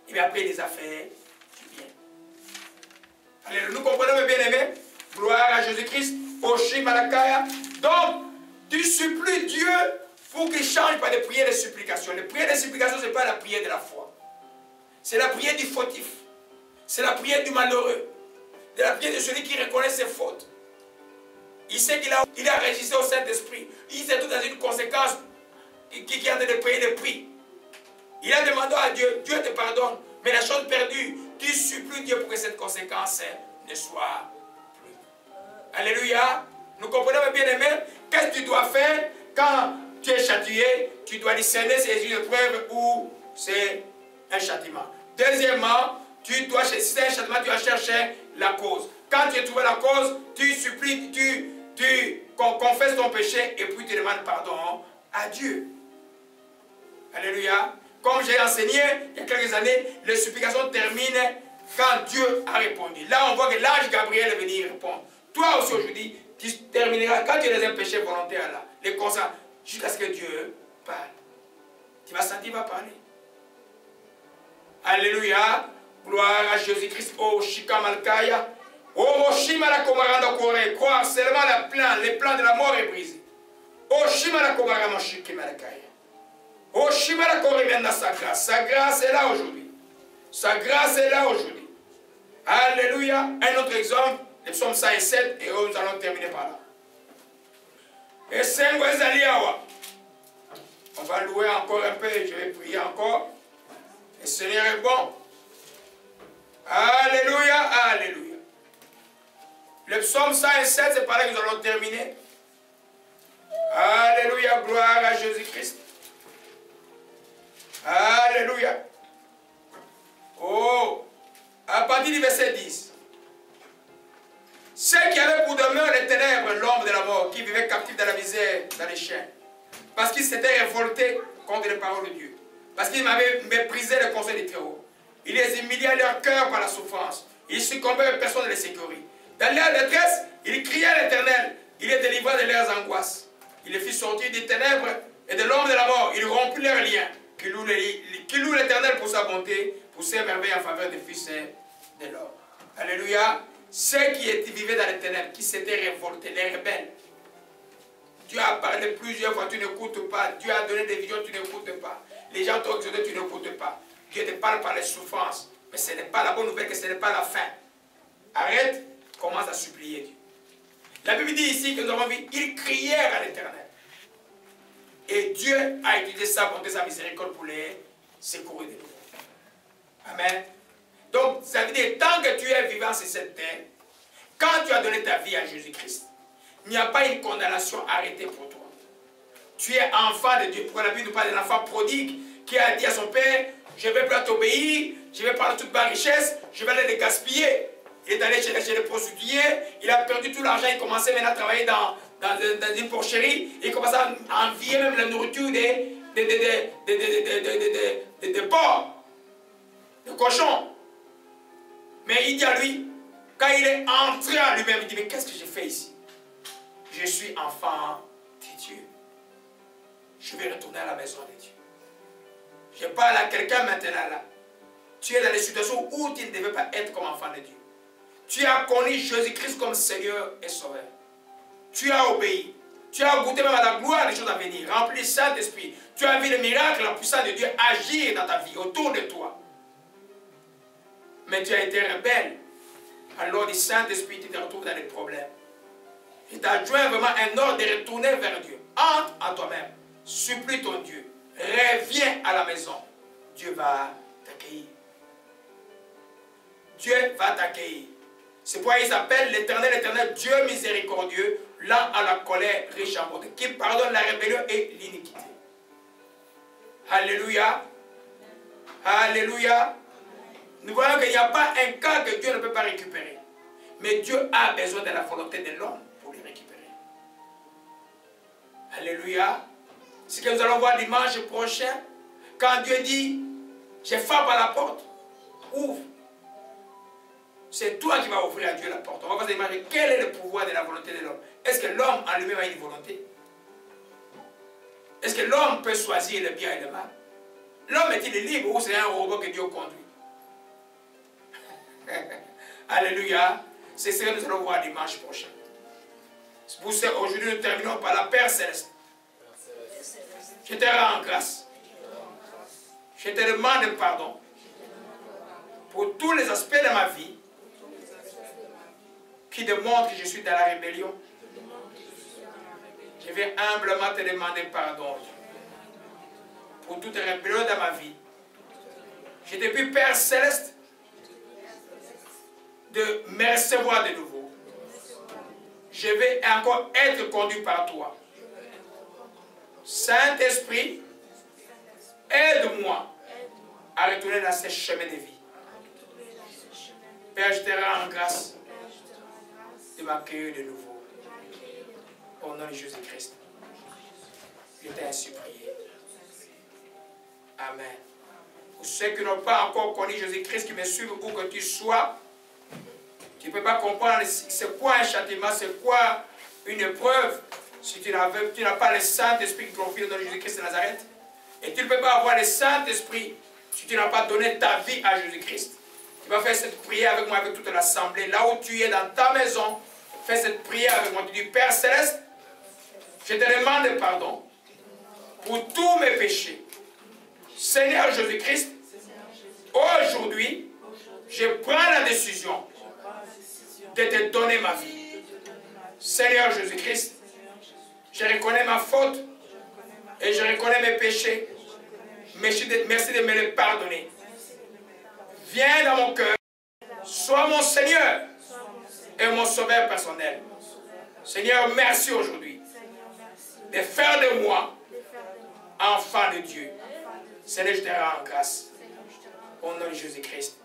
Et bien après, il les a fait du bien. Alléluia. Nous comprenons, mes bien-aimés? Gloire à Jésus-Christ, au Shimalakaya. Donc, tu supplies Dieu pour qu'il change par des prières de supplication. Les prières de supplication, ce n'est pas la prière de la foi. C'est la prière du fautif. C'est la prière du malheureux. C'est la prière de celui qui reconnaît ses fautes. Il sait qu'il a résisté au Saint-Esprit. Il sait tout dans une conséquence qui est en train de payer le prix. Il a demandé à Dieu, Dieu te pardonne, mais la chose perdue, tu supplies Dieu pour que cette conséquence ne soit plus. Alléluia. Nous comprenons, bien aimé, qu'est-ce que tu dois faire quand tu es châtié? Tu dois discerner si c'est une épreuve ou c'est un châtiment. Deuxièmement, si c'est un châtiment, tu vas chercher la cause. Quand tu as trouvé la cause, tu supplies, tu confesses ton péché et puis tu demandes pardon à Dieu. Alléluia. Comme j'ai enseigné il y a quelques années, les supplications terminent quand Dieu a répondu. Là, on voit que l'ange Gabriel est venu répondre. Toi aussi aujourd'hui, tu termineras, quand tu es dans un péché volontaire, là, les consents, jusqu'à ce que Dieu parle. Tu vas sentir, il va parler. Alléluia. Gloire à Jésus-Christ. Oh, Shikamalkaya. Oh, Shimala Komaranda Kore. Croire seulement les plans de la mort est brisé. Oh, Shimala Komaranda Shikimalkaya. Oh, Shimala Kore vient dans sa grâce. Sa grâce est là aujourd'hui. Sa grâce est là aujourd'hui. Alléluia. Un autre exemple, le psaume 107, et nous allons terminer par là. Et Sengo Ezaliawa. On va louer encore un peu, je vais prier encore. Le Seigneur est bon. Alléluia, alléluia. Le psaume 107, c'est par là que nous allons terminer. Alléluia, gloire à Jésus-Christ. Alléluia. Oh, à partir du verset 10. Ceux qui avaient pour demeure les ténèbres, l'ombre de la mort, qui vivaient captifs dans la misère, dans les chaînes, parce qu'ils s'étaient révoltés contre les paroles de Dieu, parce qu'ils m'avaient méprisé le conseil des Très-Hauts. Il les humiliait leur cœur par la souffrance. Ils succombaient, personne ne les sécurisait. Dans leur détresse, ils criaient à l'Éternel. Il les délivra de leurs angoisses. Il les fit sortir des ténèbres et de l'ombre de la mort. Il rompit leurs liens. Qui loue l'Éternel pour sa bonté, pour ses merveilles en faveur des fils de l'homme. Alléluia. Ceux qui vivaient dans les ténèbres, qui s'étaient révoltés, les rebelles. Dieu a parlé plusieurs fois, tu n'écoutes pas. Dieu a donné des visions, tu n'écoutes pas. Les gens t'ont exhorté, tu n'écoutes pas. Dieu te parle par les souffrances. Mais ce n'est pas la bonne nouvelle, que ce n'est pas la fin. Arrête, commence à supplier Dieu. La Bible dit ici que nous avons vu, ils crièrent à l'Éternel. Et Dieu a utilisé sa bonté, sa miséricorde pour les secourir de nouveau. Amen. Donc, ça veut dire, tant que tu es vivant sur cette terre, quand tu as donné ta vie à Jésus-Christ, il n'y a pas une condamnation arrêtée pour toi. Tu es enfant de Dieu. Pourquoi la Bible nous parle d'un enfant prodigue qui a dit à son père, je ne vais pas t'obéir, je vais prendre toute ma richesse, je vais aller les gaspiller. Il est allé chez les prostituées, il a perdu tout l'argent, il commençait maintenant à travailler dans une porcherie, il commençait à envier même la nourriture des porcs, des cochons. Mais il dit à lui, quand il est entré en lui-même, il dit, mais qu'est-ce que j'ai fait ici? Je suis enfant de Dieu. Je vais retourner à la maison de Dieu. Je parle à quelqu'un maintenant là. Tu es dans des situations où tu ne devais pas être comme enfant de Dieu. Tu as connu Jésus-Christ comme Seigneur et Sauveur. Tu as obéi. Tu as goûté même à la gloire des choses à venir. Rempli du Saint-Esprit. Tu as vu le miracle, la puissance de Dieu agir dans ta vie, autour de toi. Mais tu as été rebelle. Alors le Saint-Esprit te retrouve dans des problèmes. Il t'a joint vraiment un ordre de retourner vers Dieu. Entre en toi-même. Supplie ton Dieu. Reviens à la maison. Dieu va t'accueillir. Dieu va t'accueillir. C'est pourquoi il s'appelle l'Éternel, Dieu miséricordieux, lent à la colère, riche en bonté, qui pardonne la rébellion et l'iniquité. Alléluia. Alléluia. Nous voyons qu'il n'y a pas un cas que Dieu ne peut pas récupérer. Mais Dieu a besoin de la volonté de l'homme pour les récupérer. Alléluia. Ce que nous allons voir dimanche prochain, quand Dieu dit, je frappe à la porte, ouvre. C'est toi qui vas ouvrir à Dieu la porte. On va voir demander quel est le pouvoir de la volonté de l'homme. Est-ce que l'homme en lui-même a une volonté? Est-ce que l'homme peut choisir le bien et le mal? L'homme est-il libre ou c'est un robot que Dieu conduit? Alléluia. C'est ce que nous allons voir dimanche prochain. Aujourd'hui, nous terminons par la Père Céleste. Je te rends grâce. Je te demande pardon pour tous les aspects de ma vie qui démontrent que je suis dans la rébellion Je vais humblement te demander pardon pour toute rébellion dans ma vie. Je te prie, Père Céleste, de me recevoir de nouveau. Je vais encore être conduit par toi. Saint-Esprit, aide-moi à retourner dans ce chemin de vie. Père, je te rends en grâce de m'accueillir de nouveau. Au nom de Jésus-Christ. Je t'ai ainsi prié. Amen. Pour ceux qui n'ont pas encore connu Jésus-Christ, qui me suivent où que tu sois, tu ne peux pas comprendre c'est quoi un châtiment, c'est quoi une épreuve, si tu n'as pas le Saint-Esprit qui confie dans Jésus-Christ de Nazareth. Et tu ne peux pas avoir le Saint-Esprit si tu n'as pas donné ta vie à Jésus-Christ. Tu vas faire cette prière avec moi, avec toute l'assemblée. Là où tu es, dans ta maison, fais cette prière avec moi. Tu dis, Père Céleste, je te demande pardon pour tous mes péchés. Seigneur Jésus-Christ, aujourd'hui, je prends la décision de te donner ma vie. Seigneur Jésus-Christ, je reconnais ma faute et je reconnais mes péchés. Merci de me les pardonner. Viens dans mon cœur, sois mon Seigneur et mon Sauveur personnel. Seigneur, merci aujourd'hui de faire de moi enfant de Dieu. Seigneur, je te rends grâce. Au nom de Jésus-Christ.